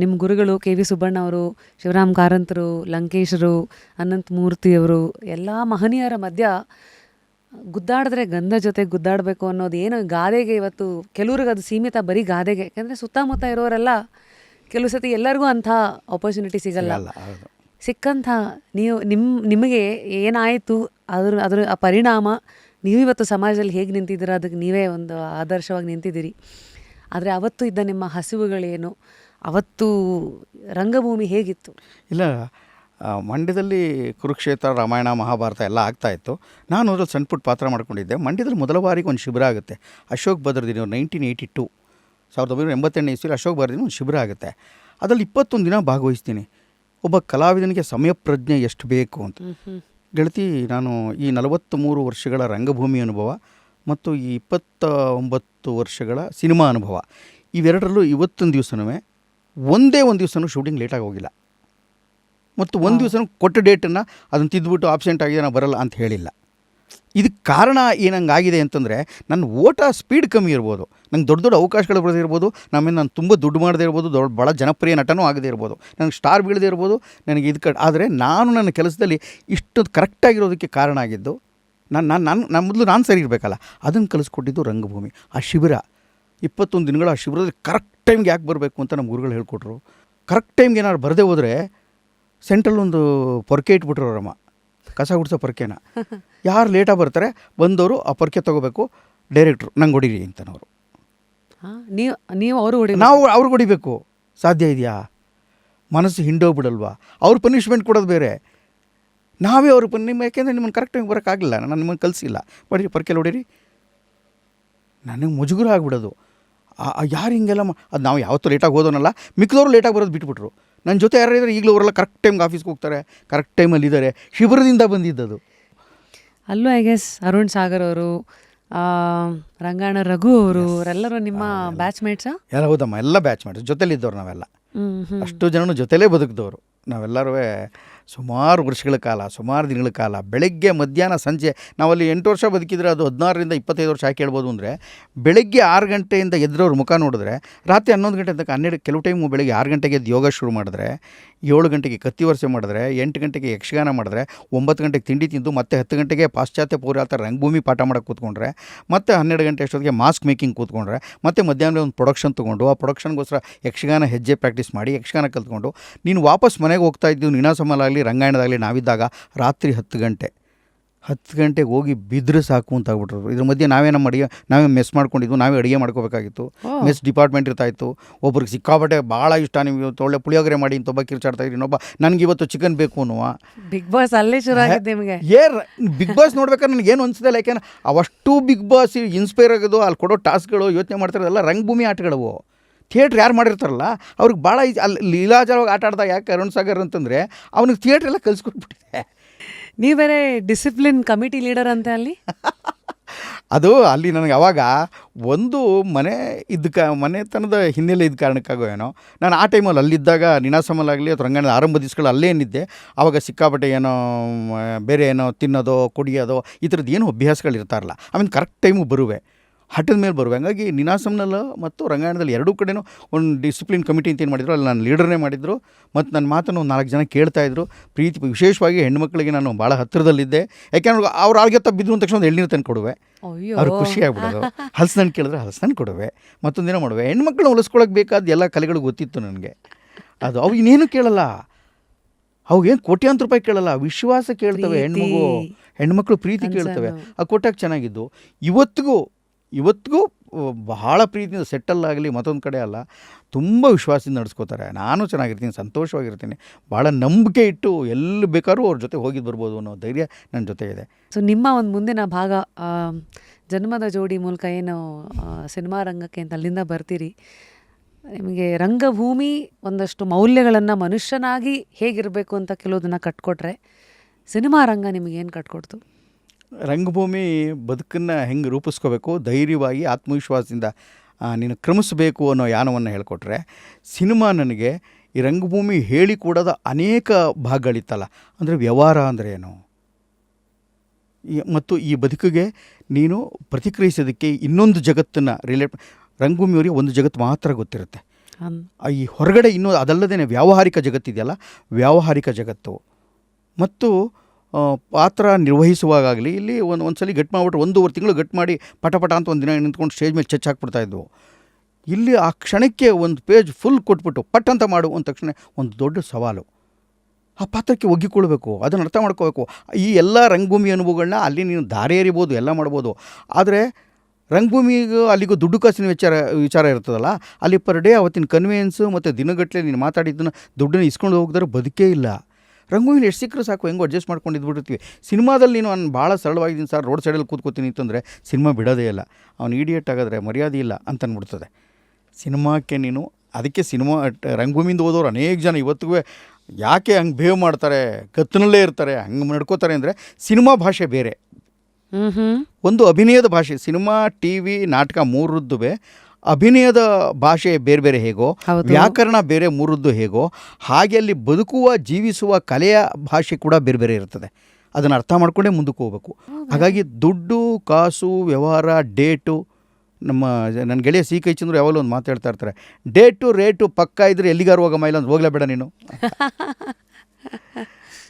ನಿಮ್ಮ ಗುರುಗಳು KV ಸುಬ್ಬಣ್ಣ ಅವರು, ಶಿವರಾಮ್ ಕಾರಂತರು, ಲಂಕೇಶರು, ಅನಂತ ಮೂರ್ತಿಯವರು ಎಲ್ಲ ಮಹನೀಯರ ಮಧ್ಯ ಗುದ್ದಾಡಿದ್ರೆ ಗಂಧ ಜೊತೆ ಗುದ್ದಾಡಬೇಕು ಅನ್ನೋದು ಏನು ಗಾದೆಗೆ ಇವತ್ತು ಕೆಲವ್ರಿಗೆ ಅದು ಸೀಮಿತ ಬರೀ ಗಾದೆಗೆ. ಯಾಕೆಂದರೆ ಸುತ್ತಮುತ್ತ ಇರೋರೆಲ್ಲ ಕೆಲವು ಸತಿ ಎಲ್ಲರಿಗೂ ಅಂಥ ಆಪರ್ಚುನಿಟಿ ಸಿಗಲ್ಲ. ಸಿಕ್ಕಂಥ ನಿಮಗೆ ಏನಾಯಿತು ಅದರ ಆ ಪರಿಣಾಮ, ನೀವು ಇವತ್ತು ಸಮಾಜದಲ್ಲಿ ಹೇಗೆ ನಿಂತಿದ್ದೀರ ಅದಕ್ಕೆ ನೀವೇ ಒಂದು ಆದರ್ಶವಾಗಿ ನಿಂತಿದ್ದೀರಿ. ಆದರೆ ಅವತ್ತು ಇದ್ದ ನಿಮ್ಮ ಹಸಿವುಗಳೇನು, ಅವತ್ತು ರಂಗಭೂಮಿ ಹೇಗಿತ್ತು? ಇಲ್ಲ, ಮಂಡ್ಯದಲ್ಲಿ ಕುರುಕ್ಷೇತ್ರ, ರಾಮಾಯಣ, ಮಹಾಭಾರತ ಎಲ್ಲ ಆಗ್ತಾಯಿತ್ತು. ನಾನು ಅದ್ರಲ್ಲಿ ಸಣ್ಣ ಪುಟ್ಟ ಪಾತ್ರ ಮಾಡ್ಕೊಂಡಿದ್ದೆ. ಮಂಡ್ಯದಲ್ಲಿ ಮೊದಲ ಬಾರಿಗೆ ಒಂದು ಶಿಬಿರ ಆಗುತ್ತೆ. ಅಶೋಕ್ ಭದ್ರದಿನ 1982 1988 ಇಸ್ವಿಯಲ್ಲಿ ಅಶೋಕ್ ಭದ್ರದಿನ ಒಂದು ಶಿಬಿರ ಆಗುತ್ತೆ. ಅದರಲ್ಲಿ 21 ದಿನ ಭಾಗವಹಿಸ್ತೀನಿ. ಒಬ್ಬ ಕಲಾವಿದನಿಗೆ ಸಮಯ ಪ್ರಜ್ಞೆ ಎಷ್ಟು ಬೇಕು ಅಂತ ಗೆಳತಿ, ನಾನು ಈ 43 ವರ್ಷಗಳ ರಂಗಭೂಮಿ ಅನುಭವ ಮತ್ತು ಈ 29 ವರ್ಷಗಳ ಸಿನಿಮಾ ಅನುಭವ ಇವೆರಡರಲ್ಲೂ ಇವತ್ತೊಂದು ದಿವಸನೂ ಒಂದೇ ಒಂದು ದಿವಸನೂ ಶೂಟಿಂಗ್ ಲೇಟಾಗಿ ಹೋಗಿಲ್ಲ. ಮತ್ತು ಒಂದು ದಿವಸನೂ ಕೊಟ್ಟ ಡೇಟನ್ನು ಅದನ್ನು ತಿದ್ದುಬಿಟ್ಟು ಆಬ್ಸೆಂಟ್ ಆಗಿದೆ ನಾನು ಬರಲ್ಲ ಅಂತ ಹೇಳಿಲ್ಲ. ಇದಕ್ಕೆ ಕಾರಣ ಏನಂಗಾಗಿದೆ ಅಂತಂದರೆ ನನ್ನ ಓಟ ಸ್ಪೀಡ್ ಕಮ್ಮಿ ಇರ್ಬೋದು, ನಂಗೆ ದೊಡ್ಡ ದೊಡ್ಡ ಅವಕಾಶಗಳು ಬರದೇ ಇರ್ಬೋದು, ನಾನು ತುಂಬ ದುಡ್ಡು ಮಾಡದೇ ಇರ್ಬೋದು, ಭಾಳ ಜನಪ್ರಿಯ ನಟನೂ ಆಗದೇ ಇರ್ಬೋದು, ನನಗೆ ಸ್ಟಾರ್ ಬೀಳದೇ ಇರ್ಬೋದು, ನನಗೆ ಆದರೆ ನಾನು ನನ್ನ ಕೆಲಸದಲ್ಲಿ ಇಷ್ಟೊಂದು ಕರೆಕ್ಟಾಗಿರೋದಕ್ಕೆ ಕಾರಣ ಆಗಿದ್ದು ನಾನು ಮೊದಲು ನಾನು ಸರಿ ಇರಬೇಕಲ್ಲ, ಅದನ್ನು ಕಲಿಸ್ಕೊಟ್ಟಿದ್ದು ರಂಗಭೂಮಿ. ಆ ಶಿಬಿರ 21 ದಿನಗಳ ಆ ಶಿಬಿರದಲ್ಲಿ ಕರೆಕ್ಟ್ ಟೈಮ್ಗೆ ಯಾಕೆ ಬರಬೇಕು ಅಂತ ನಮ್ಮ ಗುರುಗಳು ಹೇಳ್ಕೊಟ್ರು. ಕರೆಕ್ಟ್ ಟೈಮ್ಗೆ ಏನಾದ್ರು ಬರದೇ ಹೋದರೆ ಸೆಂಟ್ರಲ್ ಒಂದು ಪೊರ್ಕೆ ಇಟ್ಬಿಟ್ರು ಅವರಮ್ಮ, ಕಸ ಗುಡಿಸೋ ಪೊರ್ಕೆನ. ಯಾರು ಲೇಟಾಗಿ ಬರ್ತಾರೆ ಬಂದವರು ಆ ಪೊರ್ಕೆ ತೊಗೋಬೇಕು, ಡೈರೆಕ್ಟ್ರು ನಂಗೆ ಹೊಡೀರಿ ಅಂತನವರು. ನೀವು ನಾವು ಅವ್ರಿಗೆ ಹೊಡಿಬೇಕು. ಸಾಧ್ಯ ಇದೆಯಾ? ಮನಸ್ಸು ಹಿಂಡೋಗ್ಬಿಡಲ್ವಾ? ಅವ್ರ ಪನಿಷ್ಮೆಂಟ್ ಕೊಡೋದು ಬೇರೆ, ನಾವೇ ಅವ್ರಿಗೆ ಯಾಕೆಂದರೆ ನಿಮ್ಮನ್ನು ಕರೆಕ್ಟ್ ಟೈಮ್ಗೆ ಬರೋಕ್ಕಾಗಲಿಲ್ಲ, ನಾನು ನಿಮ್ಮನ್ನು ಕಲಿಸಿಲ್ಲ, ಬಡೀರಿ ಪೊರ್ಕೆಲಿ ಹೊಡೀರಿ. ನನಗೆ ಮುಜುಗುರ ಆಗಿಬಿಡೋದು. ಯಾರು ಹಿಂಗೆಲ್ಲ ಅದು ನಾವು ಯಾವತ್ತೂ ಲೇಟಾಗಿ ಹೋದೋನಲ್ಲ, ಮಿಕ್ಕಿದವರು ಲೇಟಾಗಿ ಬರೋದು ಬಿಟ್ಬಿಟ್ರು. ನನ್ನ ಜೊತೆ ಯಾರು ಇದ್ದಾರೆ ಈಗಲೂ ಅವರೆಲ್ಲ ಕರೆಕ್ಟ್ ಟೈಮ್ಗೆ ಆಫೀಸ್ಗೆ ಹೋಗ್ತಾರೆ, ಕರೆಕ್ಟ್ ಟೈಮಲ್ಲಿ ಇದ್ದಾರೆ. ಶಿಬಿರದಿಂದ ಬಂದಿದ್ದದು. ಅಲ್ಲೂ ಐ ಗೆಸ್ ಅರುಣ್ ಸಾಗರ್ ಅವರು, ರಂಗಾಯಣ ರಘು ಅವರು, ಅವರೆಲ್ಲರೂ ನಿಮ್ಮ ಬ್ಯಾಚ್ಮೇಟ್ಸಾ? ಎಲ್ಲ ಹೌದಮ್ಮ, ಎಲ್ಲ ಬ್ಯಾಚ್ಮೇಟ್ಸ್, ಜೊತೆಲಿದ್ದವ್ರು ನಾವೆಲ್ಲ. ಅಷ್ಟು ಜನನು ಜೊತೆಲೇ ಬದುಕಿದವರು ನಾವೆಲ್ಲರೂ ಸುಮಾರು ವರ್ಷಗಳ ಕಾಲ, ಸುಮಾರು ದಿನಗಳ ಕಾಲ, ಬೆಳಗ್ಗೆ ಮಧ್ಯಾಹ್ನ ಸಂಜೆ. ನಾವಲ್ಲಿ 8 ವರ್ಷ ಬದುಕಿದ್ರೆ ಅದು 16ರಿಂದ 25 ವರ್ಷ ಹಾಕಿ ಹೇಳ್ಬೋದು. ಅಂದರೆ ಬೆಳಗ್ಗೆ 6 ಗಂಟೆಯಿಂದ ಎದ್ರವ್ರ ಮುಖ ನೋಡಿದ್ರೆ ರಾತ್ರಿ 11 ಗಂಟೆ ತನಕ 12, ಕೆಲವು ಟೈಮು ಬೆಳಗ್ಗೆ 6 ಗಂಟೆಗೆ ಎದ್ದು ಯೋಗ ಶುರು ಮಾಡಿದ್ರೆ, 7 ಗಂಟೆಗೆ ಕತ್ತಿ ವರ್ಷೆ ಮಾಡಿದ್ರೆ, 8 ಗಂಟೆಗೆ ಯಕ್ಷಗಾನ ಮಾಡಿದ್ರೆ, 9 ಗಂಟೆಗೆ ತಿಂಡಿ ತಿಂದು ಮತ್ತೆ 10 ಗಂಟೆಗೆ ಪಾಶ್ಚಾತ್ಯ ಪೌರಾತ ರಂಗಭೂಮಿ ಪಾಠ ಮಾಡೋಕ್ಕೆ ಕೂತ್ಕೊಂಡ್ರೆ, ಮತ್ತೆ 12 ಗಂಟೆ ಅಷ್ಟೊತ್ತಿಗೆ ಮಾಸ್ಕ್ ಮೇಕಿಂಗ್ ಕೂತ್ಕೊಂಡ್ರೆ, ಮತ್ತೆ ಮಧ್ಯಾಹ್ನ ಒಂದು ಪ್ರೊಡಕ್ಷನ್ ತೊಗೊಂಡು ಆ ಪ್ರೊಡಕ್ಷನ್ಗೋಸ್ಕರ ಯಕ್ಷಗಾನ ಹೆಜ್ಜೆ ಪ್ರಾಕ್ಟೀಸ್ ಮಾಡಿ ಯಕ್ಷಗಾನ ಕಲ್ತ್ಕೊಂಡು ನೀನು ವಾಪಸ್ ಮನೆಗೆ ಹೋಗ್ತಾ ಇದ್ದೀವಿ. ನೀನಾಸಮಲಾಗಲಿ ರಂಗಾಯಣದಾಗಲಿ ನಾವಿದ್ದಾಗ ರಾತ್ರಿ 10 ಗಂಟೆಗೆ ಹೋಗಿ ಬಿದ್ದರೆ ಸಾಕು ಅಂತ ಆಗ್ಬಿಟ್ರು. ಇದ್ರ ಮಧ್ಯೆ ನಾವೇ ಮೆಸ್ ಮಾಡ್ಕೊಂಡಿದ್ವು, ನಾವೇ ಅಡುಗೆ ಮಾಡ್ಕೋಬೇಕಾಗಿತ್ತು. ಮೆಸ್ ಡಿಪಾರ್ಟ್ಮೆಂಟ್ ಇರ್ತಾಯಿತ್ತು. ಒಬ್ರಿಗೆ ಸಿಕ್ಕಾಪಟ್ಟೆ ಭಾಳ ಇಷ್ಟ, ನೀವು ಒಳ್ಳೆ ಪುಳಿಯೋಗರೆ ಮಾಡಿ ಇಂತ ಒಬ್ಬ ಕಿರ್ಚಾಡ್ತಾಯಿದ್ರಿ, ಇನ್ನೊಬ್ಬ ನನಗೆ ಇವತ್ತು ಚಿಕನ್ ಬೇಕು ಅನ್ನುವ. ಬಿಗ್ ಬಾಸ್ ಅಲ್ಲೇ ಶುರು ಆಗಿದ್ದು ನಿಮಗೆ? ಬಿಗ್ ಬಾಸ್ ನೋಡ್ಬೇಕಾದ್ರೆ ನನಗೇನು ಅನಿಸ್ತಿಲ್ಲ, ಯಾಕೆಂದ್ರೆ ಅವಷ್ಟು ಬಿಗ್ ಬಾಸ್ ಇನ್ಸ್ಪೈರ್ ಆಗೋದು, ಅಲ್ಲಿ ಕೊಡೋ ಟಾಸ್ಕ್ಗಳು, ಯೋಚನೆ ಮಾಡ್ತಾರಲ್ಲ ರಂಗಭೂಮಿ ಆಟಗಳವು. ಥಿಯೇಟ್ರ್ ಯಾರು ಮಾಡಿರ್ತಾರಲ್ಲ ಅವ್ರಿಗೆ ಭಾಳ ಅಲ್ಲಿ ಲೀಲಾಜಾರವಾಗಿ ಆಟ ಆಡ್ದಾಗ. ಯಾಕೆ ಅರುಣ್ ಸಾಗರ್ ಅಂತಂದರೆ ಅವನಿಗೆ ಥಿಯೇಟ್ರೆಲ್ಲ ಕಲಿಸ್ಕೊಟ್ಬಿಟ್ಟಿದೆ. ನೀವು ಬೇರೆ ಡಿಸಿಪ್ಲಿನ್ ಕಮಿಟಿ ಲೀಡರ್ ಅಂತ ಅಲ್ಲಿ. ಅದು ಅಲ್ಲಿ ನನಗೆ ಅವಾಗ ಒಂದು ಮನೆತನದ ಹಿನ್ನೆಲೆ ಇದ್ದ ಕಾರಣಕ್ಕಾಗೋ ಏನೋ, ನಾನು ಆ ಟೈಮಲ್ಲಿ ಅಲ್ಲಿದ್ದಾಗ ನೀನಾಸಮಲಾಗಲಿ ಅಥವಾ ರಂಗಾಯಣದ ಆರಂಭ ದಿವಸಗಳು ಅಲ್ಲೇ ಏನಿದ್ದೆ. ಆವಾಗ ಸಿಕ್ಕಾಪಟ್ಟೆ ಏನೋ ಬೇರೆ ಏನೋ ತಿನ್ನೋದೋ ಕುಡಿಯೋದೋ ಈ ಥರದ್ದು ಏನೋ ಅಭ್ಯಾಸಗಳು ಇರ್ತಾರಲ್ಲ. ಆಮೇಲೆ ಕರೆಕ್ಟ್ ಟೈಮಿಗೆ ಬರುವೆ, ಹಠದ ಮೇಲೆ ಬರುವೆ. ಹಂಗಾಗಿ ನೀನಾಸಂನಲ್ಲಿ ಮತ್ತು ರಂಗಾಯಣದಲ್ಲಿ ಎರಡೂ ಕಡೆನೂ ಒಂದು ಡಿಸಿಪ್ಲಿನ್ ಕಮಿಟಿ ಅಂತ ಏನು ಮಾಡಿದ್ರು, ಅಲ್ಲಿ ನಾನು ಲೀಡರ್ನೇ ಮಾಡಿದ್ರು. ಮತ್ತು ನನ್ನ ಮಾತನ್ನು 4 ಜನ ಕೇಳ್ತಾಯಿದ್ರು. ವಿಶೇಷವಾಗಿ ಹೆಣ್ಮಕ್ಳಿಗೆ ನಾನು ಭಾಳ ಹತ್ತಿರದಲ್ಲಿದ್ದೆ. ಯಾಕೆಂದ್ರೆ ಅವ್ರು ಆಳ್ಗೆ ಬಿದ್ದು ಅಂದ ತಕ್ಷಣ ಒಂದು ಎಳ್ನೀರು ತಂದು ಕೊಡುವೆ, ಅವ್ರಿಗೆ ಖುಷಿ ಆಗ್ಬಿಡೋದು. ಹಲಸನ್ನು ಕೇಳಿದ್ರೆ ಹಲಸನ್ನು ಕೊಡುವೆ, ಮತ್ತೊಂದಿನ ಮಾಡುವೆ. ಹೆಣ್ಮಕ್ಳನ್ನ ಹೊಲಿಸ್ಕೊಳಕ್ಕೆ ಬೇಕಾದ ಎಲ್ಲ ಕಲೆಗಳು ಗೊತ್ತಿತ್ತು ನನಗೆ. ಅದು ಅವು ಇನ್ನೇನು ಕೇಳಲ್ಲ, ಅವಾಗೇನು ಕೋಟ್ಯಾಂತರ ರೂಪಾಯಿ ಕೇಳಲ್ಲ, ವಿಶ್ವಾಸ ಕೇಳ್ತವೆ. ಹೆಣ್ಮಕ್ಳು ಪ್ರೀತಿ ಕೇಳ್ತವೆ. ಆ ಕೊಟ್ಟಾಗ ಚೆನ್ನಾಗಿದ್ದು. ಇವತ್ತಿಗೂ ಬಹಳ ಪ್ರೀತಿಯಿಂದ ಸೆಟ್ಟಲ್ ಆಗಲಿ ಮತ್ತೊಂದು ಕಡೆ ಅಲ್ಲ, ತುಂಬ ವಿಶ್ವಾಸದಿಂದ ನಡೆಸ್ಕೋತಾರೆ. ನಾನು ಚೆನ್ನಾಗಿರ್ತೀನಿ, ಸಂತೋಷವಾಗಿರ್ತೀನಿ, ಭಾಳ ನಂಬಿಕೆ ಇಟ್ಟು ಎಲ್ಲಿ ಬೇಕಾದ್ರೂ ಅವ್ರ ಜೊತೆ ಹೋಗಿದ್ದು ಬರ್ಬೋದು ಅನ್ನೋ ಧೈರ್ಯ ನನ್ನ ಜೊತೆ ಇದೆ. ಸೊ ನಿಮ್ಮ ಒಂದು ಮುಂದಿನ ಭಾಗ ಜನ್ಮದ ಜೋಡಿ ಮೂಲಕ ಏನು ಸಿನಿಮಾ ರಂಗಕ್ಕೆ ಅಂತ ಅಲ್ಲಿಂದ ಬರ್ತೀರಿ, ನಿಮಗೆ ರಂಗಭೂಮಿ ಒಂದಷ್ಟು ಮೌಲ್ಯಗಳನ್ನು ಮನುಷ್ಯನಾಗಿ ಹೇಗಿರಬೇಕು ಅಂತ ಕೆಲವುದನ್ನು ಕಟ್ಕೊಟ್ರೆ, ಸಿನಿಮಾ ರಂಗ ನಿಮಗೇನು ಕಟ್ಕೊಡ್ತು? ರಂಗಭೂಮಿ ಬದುಕನ್ನು ಹೆಂಗೆ ರೂಪಿಸ್ಕೋಬೇಕು, ಧೈರ್ಯವಾಗಿ ಆತ್ಮವಿಶ್ವಾಸದಿಂದ ನೀನು ಕ್ರಮಿಸಬೇಕು ಅನ್ನೋ ಯಾನವನ್ನು ಹೇಳಿಕೊಟ್ರೆ, ಸಿನಿಮಾ ನನಗೆ ಈ ರಂಗಭೂಮಿ ಹೇಳಿಕೊಡೋದ ಅನೇಕ ಭಾಗಗಳಿತ್ತಲ್ಲ. ಅಂದರೆ ವ್ಯವಹಾರ ಅಂದರೆ ಏನು, ಮತ್ತು ಈ ಬದುಕಿಗೆ ನೀನು ಪ್ರತಿಕ್ರಿಯಿಸೋದಕ್ಕೆ ಇನ್ನೊಂದು ಜಗತ್ತನ್ನು ರಂಗಭೂಮಿಯವರಿಗೆ ಒಂದು ಜಗತ್ತು ಮಾತ್ರ ಗೊತ್ತಿರುತ್ತೆ. ಈ ಹೊರಗಡೆ ಇನ್ನೂ ಅದಲ್ಲದೇ ವ್ಯಾವಹಾರಿಕ ಜಗತ್ತಿದೆಯಲ್ಲ, ವ್ಯಾವಹಾರಿಕ ಜಗತ್ತು ಮತ್ತು ಪಾತ್ರ ನಿರ್ವಹಿಸುವಾಗಲಿ ಇಲ್ಲಿ ಒಂದು ಸಲ ಗಟ್ ಮಾಡಿಬಿಟ್ರೆ 1.5 ತಿಂಗಳು ಗಟ್ ಮಾಡಿ ಪಟ ಅಂತ ಒಂದು ದಿನ ನಿಂತ್ಕೊಂಡು ಸ್ಟೇಜ್ ಮೇಲೆ ಚೆಚ್ ಹಾಕ್ಬಿಡ್ತಾಯಿದ್ವು. ಇಲ್ಲಿ ಆ ಕ್ಷಣಕ್ಕೆ ಒಂದು ಪೇಜ್ ಫುಲ್ ಕೊಟ್ಬಿಟ್ಟು ಪಟ್ ಅಂತ ಮಾಡು ಅಂದ ತಕ್ಷಣ ಒಂದು ದೊಡ್ಡ ಸವಾಲು. ಆ ಪಾತ್ರಕ್ಕೆ ಒಗ್ಗಿಕೊಳ್ಬೇಕು, ಅದನ್ನು ಅರ್ಥ ಮಾಡ್ಕೋಬೇಕು. ಈ ಎಲ್ಲ ರಂಗಭೂಮಿ ಅನುಭವಗಳನ್ನ ಅಲ್ಲಿ ನೀನು ದಾರಿ ಎರಿಬೋದು, ಎಲ್ಲ ಮಾಡ್ಬೋದು. ಆದರೆ ರಂಗಭೂಮಿಗೂ ಅಲ್ಲಿಗೂ ದುಡ್ಡು ಕಾಸಿನ ವಿಚಾರ ಇರ್ತದಲ್ಲ, ಅಲ್ಲಿ ಪರ್ ಡೇ ಅವತ್ತಿನ ಕನ್ವೆನ್ಸು ಮತ್ತು ದಿನಗಟ್ಟಲೆ ನೀನು ಮಾತಾಡಿದ್ದನ್ನು ದುಡ್ಡನ್ನು ಇಸ್ಕೊಂಡು ಹೋಗಿದ್ರೆ ಬದುಕೇ ಇಲ್ಲ. ರಂಗಭೂಮಿಲಿ ಎಷ್ಟು ಸಿಕ್ಕರೂ ಸಾಕು, ಹೆಂಗೋ ಅಡ್ಜಸ್ಟ್ ಮಾಡ್ಕೊಂಡು ಇದ್ಬಿಟ್ಟಿರ್ತೀವಿ. ಸಿನಿಮಾದಲ್ಲಿ ನಾನು ಭಾಳ ಸರಳವಾಗಿದ್ದೀನಿ ಸರ್, ರೋಡ್ ಸೈಡಲ್ಲಿ ಕೂತ್ಕೋತೀನಿ ಅಂತಂದರೆ ಸಿನಿಮಾ ಬಿಡೋದೇ ಇಲ್ಲ. ಅವ್ನು ಇಡಿಯೇಟ್ ಆಗಿದ್ರೆ ಮರ್ಯಾದೆ ಇಲ್ಲ ಅಂತಂದ್ಬಿಡ್ತದೆ ಸಿನಿಮಾಕ್ಕೆ. ನೀನು ಅದಕ್ಕೆ ರಂಗಭೂಮಿಯಿಂದ ಹೋದವ್ರು ಅನೇಕ ಜನ ಇವತ್ತಿಗೂ ಯಾಕೆ ಹಂಗೆ ಬಿಹೇವ್ ಮಾಡ್ತಾರೆ, ಕತ್ತನಲ್ಲೇ ಇರ್ತಾರೆ, ಹಂಗೆ ನಡ್ಕೋತಾರೆ ಅಂದರೆ ಸಿನಿಮಾ ಭಾಷೆ ಬೇರೆ, ಒಂದು ಅಭಿನಯದ ಭಾಷೆ. ಸಿನಿಮಾ, ಟಿವಿ, ನಾಟಕ ಮೂರದ್ದು ಅಭಿನಯದ ಭಾಷೆ ಬೇರೆ ಬೇರೆ ಹೇಗೋ, ವ್ಯಾಕರಣ ಬೇರೆ ಮೂರದ್ದು ಹೇಗೋ, ಹಾಗೆ ಅಲ್ಲಿ ಬದುಕುವ ಜೀವಿಸುವ ಕಲೆಯ ಭಾಷೆ ಕೂಡ ಬೇರೆ ಬೇರೆ ಇರ್ತದೆ. ಅದನ್ನು ಅರ್ಥ ಮಾಡ್ಕೊಂಡೇ ಮುಂದಕ್ಕೆ ಹೋಗ್ಬೇಕು. ಹಾಗಾಗಿ ದುಡ್ಡು ಕಾಸು ವ್ಯವಹಾರ ಡೇಟು, ನನ್ನ ಗೆಳೆಯ ಸಿ ಕೈ ಚಂದ್ರು ಯಾವಾಗಲೂ ಒಂದು ಮಾತಾಡ್ತಾ ಇರ್ತಾರೆ, ಡೇಟು ರೇಟು ಪಕ್ಕ ಇದ್ದರೆ ಎಲ್ಲಿಗಾರು ಹೋಗಮ್ಮ, ಇಲ್ಲ ಅಂದ್ರೆ ಹೋಗ್ಲೇಬೇಡ ನೀನು,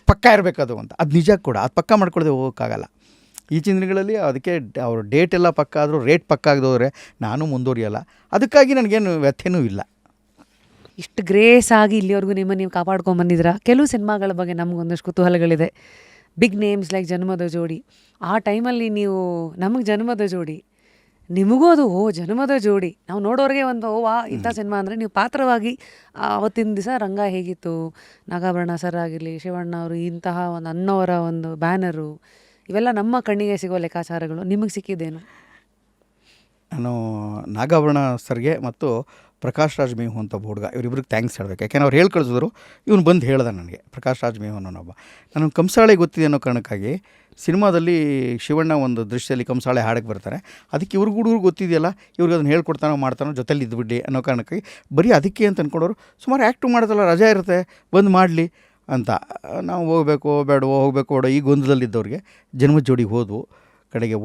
ಪಕ್ಕ ಇರಬೇಕದು ಅಂತ. ಅದು ನಿಜ ಕೂಡ, ಅದು ಪಕ್ಕ ಮಾಡ್ಕೊಳ್ಳದೆ ಹೋಗೋಕ್ಕಾಗಲ್ಲ. ಈಚಿನ ದಿನಗಳಲ್ಲಿ ಅದಕ್ಕೆ ಅವರು ಡೇಟ್ ಎಲ್ಲ ಪಕ್ಕ ಆದರೂ ರೇಟ್ ಪಕ್ಕ ಆಗದೋದ್ರೆ ನಾನು ಮುಂದುವರಿಯಲ್ಲ. ಅದಕ್ಕಾಗಿ ನನಗೇನು ವ್ಯಥೆನೂ ಇಲ್ಲ. ಇಷ್ಟು ಗ್ರೇಸ್ ಆಗಿ ಇಲ್ಲಿವರೆಗೂ ನೀವು ಕಾಪಾಡ್ಕೊಂಬಂದಿದ್ದೀರಾ. ಕೆಲವು ಸಿನಿಮಾಗಳ ಬಗ್ಗೆ ನಮಗೊಂದಷ್ಟು ಕುತೂಹಲಗಳಿದೆ. ಬಿಗ್ ನೇಮ್ಸ್ ಲೈಕ್ ಜನ್ಮದ ಜೋಡಿ, ಆ ಟೈಮಲ್ಲಿ ನೀವು ನಮಗೆ ಜನ್ಮದ ಜೋಡಿ, ನಿಮಗೂ ಅದು ಜನ್ಮದ ಜೋಡಿ, ನಾವು ನೋಡೋರಿಗೆ ಒಂದು ಇಂಥ ಸಿನಿಮಾ ಅಂದರೆ ನೀವು ಪಾತ್ರವಾಗಿ ಅವತ್ತಿನ ದಿವಸ ರಂಗ ಹೇಗಿತ್ತು, ನಾಗಾಭರಣ ಸರ್ ಆಗಿರಲಿ, ಶಿವಣ್ಣ ಅವರು, ಇಂತಹ ಒಂದು ಅನ್ನೋರ ಒಂದು ಬ್ಯಾನರು, ಇವೆಲ್ಲ ನಮ್ಮ ಕಣ್ಣಿಗೆ ಸಿಗೋ ಲೆಕ್ಕಾಚಾರಗಳು. ನಿಮಗೆ ಸಿಕ್ಕಿದ್ದೇನು? ನಾನು ನಾಗಾಭರಣ ಸರ್ಗೆ ಮತ್ತು ಪ್ರಕಾಶ್ ರಾಜ್ ಮೇಹು ಅಂತ ಹುಡುಗ, ಇವರಿಬ್ರಿಗೆ ಥ್ಯಾಂಕ್ಸ್ ಹೇಳಬೇಕು. ಯಾಕೆಂದ್ರೆ ಅವ್ರು ಹೇಳಿ ಕಳಿಸಿದ್ರು, ಇವನು ಬಂದು ಹೇಳ್ದೆ ನನಗೆ, ಪ್ರಕಾಶ್ ರಾಜ್ ಮೇಹು ಅನ್ನೋನೊಬ್ಬ. ನನಗೆ ಕಂಸಾಳೆ ಗೊತ್ತಿದೆ ಅನ್ನೋ ಕಾರಣಕ್ಕಾಗಿ ಸಿನಿಮಾದಲ್ಲಿ ಶಿವಣ್ಣ ಒಂದು ದೃಶ್ಯದಲ್ಲಿ ಕಂಸಾಳೆ ಹಾಡಕ್ಕೆ ಬರ್ತಾರೆ, ಅದಕ್ಕೆ ಹುಡುಗರು ಗೊತ್ತಿದೆಯಲ್ಲ, ಇವ್ರಿಗೆ ಅದನ್ನು ಹೇಳ್ಕೊಡ್ತಾನೋ ಮಾಡ್ತಾನೋ ಜೊತೆಲಿ ಇದ್ಬಿಡಿ ಅನ್ನೋ ಕಾರಣಕ್ಕಾಗಿ ಬರೀ ಅದಕ್ಕೆ ಅಂತ ಅಂದ್ಕೊಂಡವ್ರು ಸುಮಾರು ಆ್ಯಕ್ಟು ಮಾಡೋದಲ್ಲ, ರಜಾ ಇರುತ್ತೆ ಬಂದು ಮಾಡಲಿ ಅಂತ. ನಾವು ಹೋಗಬೇಕು ಬೇಡವೋ ಹೋಗಬೇಕು ಬೇಡೋ ಈ ಗೊಂದಲದಲ್ಲಿದ್ದವ್ರಿಗೆ ಜನ್ಮದ ಜೋಡಿಗೆ ಹೋದ್ವು. ಕಡೆಗೆ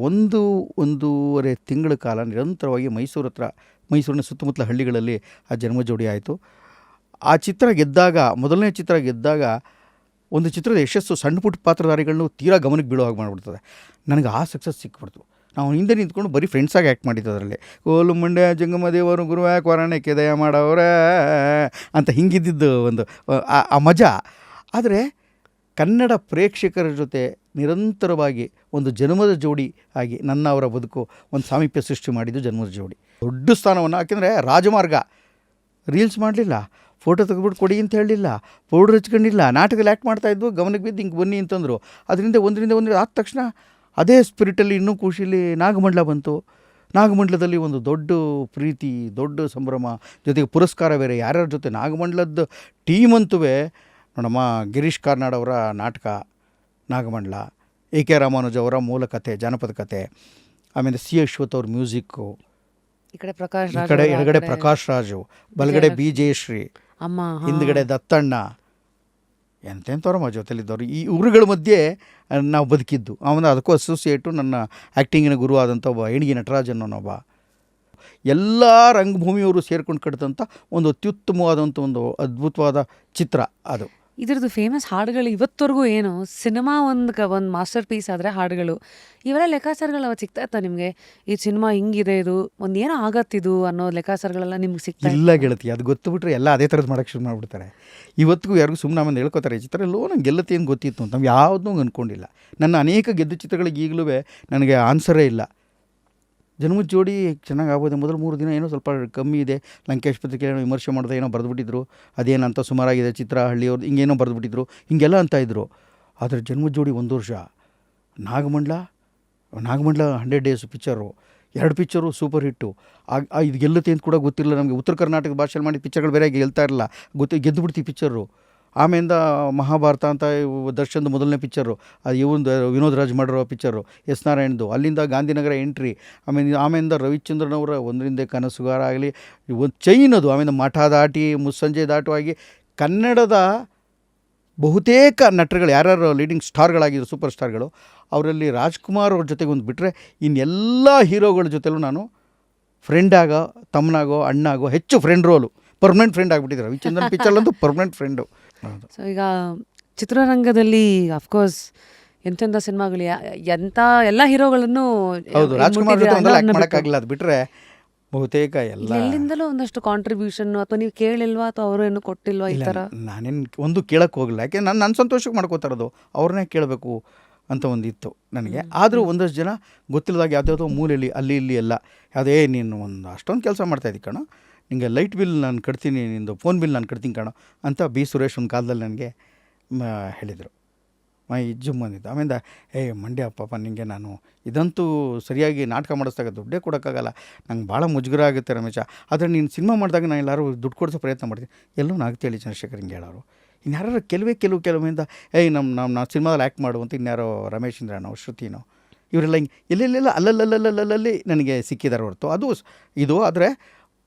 ಒಂದೂವರೆ ತಿಂಗಳ ಕಾಲ ನಿರಂತರವಾಗಿ ಮೈಸೂರಿನ ಸುತ್ತಮುತ್ತಲ ಹಳ್ಳಿಗಳಲ್ಲಿ ಆ ಜನ್ಮ ಜೋಡಿ ಆಯಿತು. ಆ ಚಿತ್ರ ಗೆದ್ದಾಗ, ಮೊದಲನೇ ಚಿತ್ರ ಗೆದ್ದಾಗ ಒಂದು ಚಿತ್ರದ ಯಶಸ್ಸು ಸಣ್ಣ ಪುಟ್ಟ ಪಾತ್ರಧಾರಿಗಳನ್ನೂ ತೀರಾ ಗಮನಕ್ಕೆ ಬೀಳೋ ಹಾಗೆ ಮಾಡಿಬಿಡ್ತದೆ. ನನಗೆ ಆ ಸಕ್ಸಸ್ ಸಿಕ್ಬಿಡ್ತು. ನಾವು ಹಿಂದೆ ನಿಂತ್ಕೊಂಡು ಬರೀ ಫ್ರೆಂಡ್ಸಾಗಿ ಆ್ಯಕ್ಟ್ ಮಾಡಿದ್ದು ಅದರಲ್ಲಿ. ಕೋಲು ಮಂಡ್ಯ ಜಂಗಮ ದೇವರು ಗುರುವಾಯ ಕೊರಣಕ್ಕೆ ದಯ ಮಾಡವ್ರೆ ಅಂತ ಹಿಂಗಿದ್ದಿದ್ದು ಒಂದು ಆ ಮಜಾ. ಆದರೆ ಕನ್ನಡ ಪ್ರೇಕ್ಷಕರ ಜೊತೆ ನಿರಂತರವಾಗಿ ಒಂದು ಜನ್ಮದ ಜೋಡಿ ಆಗಿ ನನ್ನ ಅವರ ಬದುಕು ಒಂದು ಸಾಮೀಪ್ಯ ಸೃಷ್ಟಿ ಮಾಡಿದ್ದು ಜನ್ಮದ ಜೋಡಿ. ದೊಡ್ಡ ಸ್ಥಾನವನ್ನು, ಯಾಕೆಂದರೆ ರಾಜಮಾರ್ಗ ರೀಲ್ಸ್ ಮಾಡಲಿಲ್ಲ, ಫೋಟೋ ತೆಗೆದ್ಬಿಟ್ಟು ಕೊಡಿ ಅಂತ ಹೇಳಲಿಲ್ಲ, ಪೌಡ್ರ್ ಹಚ್ಕೊಂಡಿಲ್ಲ, ನಾಟಕದಲ್ಲಿ ಆ್ಯಕ್ಟ್ ಮಾಡ್ತಾಯಿದ್ದು, ಗಮನಕ್ಕೆ ಬಿದ್ದು ಹಿಂಗೆ ಬನ್ನಿ ಅಂತಂದರು. ಅದರಿಂದ ಒಂದರಿಂದ ಆದ ತಕ್ಷಣ ಅದೇ ಸ್ಪಿರಿಟಲ್ಲಿ ಇನ್ನೂ ಖುಷಿಲಿ ನಾಗಮಂಡಲ ಬಂತು. ನಾಗಮಂಡಲದಲ್ಲಿ ಒಂದು ದೊಡ್ಡ ಪ್ರೀತಿ, ದೊಡ್ಡ ಸಂಭ್ರಮ, ಜೊತೆಗೆ ಪುರಸ್ಕಾರ ಬೇರೆ. ಯಾರ್ಯಾರ ಜೊತೆ ನಾಗಮಂಡಲದ ಟೀಮ್ ಅಂತೂ ನೋಡಮ್ಮ, ಗಿರೀಶ್ ಕಾರ್ನಾಡ್ ಅವರ ನಾಟಕ ನಾಗಮಂಡಲ, ಎ ಕೆ ರಾಮಾನುಜ್ ಅವರ ಮೂಲ ಕಥೆ ಜಾನಪದ ಕಥೆ, ಆಮೇಲೆ ಸಿ ಅಶ್ವಥ್ ಅವ್ರ ಮ್ಯೂಸಿಕ್ಕು, ಈ ಕಡೆ ಪ್ರಕಾಶ್ ಈ ರಾಜ್ ಕಡೆ ಅವರು, ಆ ಎಡಗಡೆ ಕಡೆ ಪ್ರಕಾಶ್ ರಾಜು, ಬಲಗಡೆ ಬಿ ಜಯಶ್ರೀ, ಅಮ್ಮ, ಹಾ. ಹಿಂದ್ಗಡೆ ದತ್ತಣ್ಣ, ಎಂತೆಂಥವ್ರಮ್ಮ ಜೊತೆಲಿದ್ದವರು. ಈ ಊರುಗಳ ಮಧ್ಯೆ ನಾವು ಬದುಕಿದ್ದು. ಅವನ ಅದಕ್ಕೂ ಅಸೋಸಿಯೇಟು ನನ್ನ ಆ್ಯಕ್ಟಿಂಗಿನ ಗುರು ಆದಂಥ ಒಬ್ಬ ಎಣಿಗೆ ನಟರಾಜ್ ಅನ್ನೋನೊಬ್ಬ. ಎಲ್ಲ ರಂಗಭೂಮಿಯವರು ಸೇರ್ಕೊಂಡು ಕಟ್ಟಿದಂಥ ಒಂದು ಅತ್ಯುತ್ತಮವಾದಂಥ ಒಂದು ಅದ್ಭುತವಾದ ಚಿತ್ರ ಅದು. ಇದ್ರದ್ದು ಫೇಮಸ್ ಹಾಡುಗಳು ಇವತ್ತವರೆಗೂ ಏನು, ಸಿನಿಮಾ ಒಂದು ಮಾಸ್ಟರ್ ಪೀಸ್ ಆದರೆ ಹಾಡುಗಳು ಇವೆಲ್ಲ ಲೆಕ್ಕಾಚಾರಗಳು ಅವತ್ತು ಸಿಗ್ತಾ ಇತ್ತ ನಿಮಗೆ? ಈ ಸಿನಿಮಾ ಹಿಂಗಿದೆ, ಇದು ಒಂದು ಏನೋ ಆಗತ್ತಿದು ಅನ್ನೋ ಲೆಕ್ಕಾಚಾರಗಳೆಲ್ಲ ನಿಮ್ಗೆ ಸಿಗ್ತಾ ಇಲ್ಲ ಗೆಳತಿ, ಅದು ಗೊತ್ತು ಬಿಟ್ರೆ ಎಲ್ಲ ಅದೇ ಥರದ್ದು ಮಾಡೋಕ್ಕೆ ಶುರು ಮಾಡಿಬಿಡ್ತಾರೆ. ಇವತ್ತಿಗೂ ಯಾರಿಗೂ ಸುಮ್ಮನೆ ಆಮೇಲೆ ಹೇಳ್ಕೊತಾರೆ, ಈ ಚಿತ್ರ ಎಲ್ಲೋ ನಂಗೆ ಗೆಲ್ಲತಿ ಏನು ಗೊತ್ತಿತ್ತು ಅಂತ. ನಾವು ಯಾವುದೂ ಅಂದ್ಕೊಂಡಿಲ್ಲ. ನನ್ನ ಅನೇಕ ಗೆದ್ದ ಚಿತ್ರಗಳಿಗೆ ಈಗಲೂ ನನಗೆ ಆನ್ಸರೇ ಇಲ್ಲ. ಜನ್ಮದ ಜೋಡಿ ಚೆನ್ನಾಗಿ ಆಗ್ಬೋದು. ಮೊದಲು 3 ದಿನ ಏನೋ ಸ್ವಲ್ಪ ಕಮ್ಮಿ ಇದೆ, ಲಂಕೇಶ್ ಪತ್ರಿಕೆ ಏನೋ ವಿಮರ್ಶೆ ಮಾಡಿದೆ, ಏನೋ ಬರೆದುಬಿಟ್ಟಿದ್ರು, ಅದೇನಂತ ಸುಮಾರಾಗಿದೆ ಚಿತ್ರ, ಹಳ್ಳಿಯವ್ರದ್ದು ಹಿಂಗೇನೋ ಬರೆದುಬಿಟ್ಟಿದ್ರು, ಹಿಂಗೆಲ್ಲ ಅಂತ ಇದ್ದರು. ಆದರೆ ಜನ್ಮದ ಜೋಡಿ 1 ವರ್ಷ, Nagamandala 100 days picture, 2 picture super ಹಿಟ್ಟು. ಇದು ಗೆಲ್ಲುತ್ತೆ ಅಂತ ಕೂಡ ಗೊತ್ತಿರಲಿಲ್ಲ ನಮಗೆ. ಉತ್ತರ ಕರ್ನಾಟಕ ಭಾಷೆಯಲ್ಲಿ ಮಾಡಿದ ಪಿಕ್ಚರ್ಗಳು ಬೇರೆ ಗೆಲ್ತಾ ಇರಲಿಲ್ಲ, ಗೆದ್ದು ಬಿಡ್ತೀವಿ ಪಿಕ್ಚರು. ಆಮೇಲಿಂದ ಮಹಾಭಾರತ ಅಂತ ದರ್ಶನ್ದು ಮೊದಲನೇ ಪಿಕ್ಚರು, ಅದು ಇವಂದು ವಿನೋದ್ ರಾಜ್ ಮಾಡಿರೋ ಪಿಕ್ಚರು, ಎಸ್ ನಾರಾಯಣ್ದು. ಅಲ್ಲಿಂದ ಗಾಂಧಿನಗರ ಎಂಟ್ರಿ, ಆಮೇಲಿಂದ ರವಿಚಂದ್ರನವರ ಒಂದರಿಂದ ಕನಸುಗಾರ ಆಗಲಿ, ಒಂದು ಚೈನ್ ಅದು. ಆಮೇಲೆ ಮಠ ದಾಟಿ ಮುಸ್ಸಂಜೆ ದಾಟುವಾಗಿ ಕನ್ನಡದ ಬಹುತೇಕ ನಟರುಗಳು ಯಾರ್ಯಾರು ಲೀಡಿಂಗ್ ಸ್ಟಾರ್ಗಳಾಗಿದ್ರು, ಸೂಪರ್ ಸ್ಟಾರ್ಗಳು, ಅವರಲ್ಲಿ ರಾಜ್ಕುಮಾರ್ ಅವ್ರ ಜೊತೆಗೆ ಒಂದು ಬಿಟ್ಟರೆ ಇನ್ನೆಲ್ಲ ಹೀರೋಗಳ ಜೊತೆಲೂ ನಾನು ಫ್ರೆಂಡಾಗೋ, ತಮ್ಮನಾಗೋ, ಅಣ್ಣಾಗೋ, ಹೆಚ್ಚು ಫ್ರೆಂಡ್ ರೋಲು, ಪರ್ಮನೆಂಟ್ ಫ್ರೆಂಡ್ ಆಗಿಬಿಟ್ಟಿದ್ರು. ರವಿಚಂದ್ರನ್ ಪಿಕ್ಚರ್ಲಂತೂ ಪರ್ಮನೆಂಟ್ ಫ್ರೆಂಡು. ಸೊ ಈಗ ಚಿತ್ರರಂಗದಲ್ಲಿ ಅಫ್ಕೋರ್ಸ್ ಎಂತೆಂಥ ಸಿನಿಮಾಗಳು, ಎಂಥ ಎಲ್ಲ ಹೀರೋಗಳನ್ನು ಹೌದು, ರಾಜ್ಕುಮಾರ್ ಜೊತೆ ಒಂದೆಲ್ಲ ಆ್ಯಕ್ಟ್ ಮುಟ್ಟಿದ್ದೀರಾ ಮಾಡೋಕ್ಕಾಗಿಲ್ಲ, ಅದು ಬಿಟ್ಟರೆ ಬಹುತೇಕ ಎಲ್ಲ. ಎಲ್ಲಿಂದಲೂ ಒಂದಷ್ಟು ಕಾಂಟ್ರಿಬ್ಯೂಷನ್, ಅಥವಾ ನೀವು ಕೇಳಿಲ್ವಾ ಅಥವಾ ಅವರು ಏನು ಕೊಟ್ಟಿಲ್ವಾ ಈ ಥರ? ನಾನೇನು ಒಂದು ಕೇಳಕ್ಕೆ ಹೋಗಿಲ್ಲ, ಯಾಕೆ ನನ್ನ ಸಂತೋಷಕ್ಕೆ ಮಾಡ್ಕೋತಾರದು, ಅವ್ರನ್ನೇ ಕೇಳಬೇಕು ಅಂತ ಒಂದಿತ್ತು ನನಗೆ. ಆದರೂ ಒಂದಷ್ಟು ಜನ ಗೊತ್ತಿಲ್ಲದಾಗ ಯಾವುದ್ಯಾವುದೋ ಮೂಲೆಯಲ್ಲಿ ಅಲ್ಲಿ ಇಲ್ಲಿ ಎಲ್ಲ ಯಾವುದೇ ನೀನು ಒಂದು ಅಷ್ಟೊಂದು ಕೆಲಸ ಮಾಡ್ತಾಯಿದ್ದಿ ಕಣೋ, ನಿಂಗೆ ಲೈಟ್ ಬಿಲ್ ನಾನು ಕಟ್ತೀನಿ, ನಿಂದು ಫೋನ್ ಬಿಲ್ ನಾನು ಕಟ್ತೀನಿ ಕಣೋ ಅಂತ ಬಿ ಸುರೇಶ್ ಒಂದು ಕಾಲದಲ್ಲಿ ನನಗೆ ಹೇಳಿದರು. ಜುಮ್ ಬಂದಿದ್ದು. ಆಮೇಲೆ ಮಂಡ್ಯ ಪಾಪ ನಿಂಗೆ ನಾನು ಇದಂತೂ ಸರಿಯಾಗಿ ನಾಟಕ ಮಾಡಿಸ್ದಾಗ ದುಡ್ಡೇ ಕೊಡೋಕ್ಕಾಗಲ್ಲ, ನಂಗೆ ಭಾಳ ಮುಜುಗರ ಆಗುತ್ತೆ ರಮೇಶ, ಆದರೆ ನೀನು ಸಿನಿಮಾ ಮಾಡಿದಾಗ ನಾನು ಎಲ್ಲರೂ ದುಡ್ಡು ಕೊಡಿಸೋ ಪ್ರಯತ್ನ ಮಾಡ್ತೀನಿ. ಎಲ್ಲೂ ನಾಗ್ತೇಳಿ ಚಂದ್ರಶೇಖರ್ ಹಿಂಗೆ ಹೇಳೋರು. ಇನ್ಯಾರು ಕೆಲವಿಂದ ನಾವು ಸಿನಿಮಾದಲ್ಲಿ ಆ್ಯಕ್ಟ್ ಮಾಡುವಂತ ಇನ್ಯಾರೋ ರಮೇಶ್ ಇಂದ್ರನೋ ಶ್ರುತಿನೋ ಇವರೆಲ್ಲ ಹಿಂಗೆ ಎಲ್ಲೆಲ್ಲೆಲ್ಲ ಅಲ್ಲಲ್ಲಿ ನನಗೆ ಸಿಕ್ಕಿದ್ದಾರೆ ಹೊರತು ಅದು ಇದು. ಆದರೆ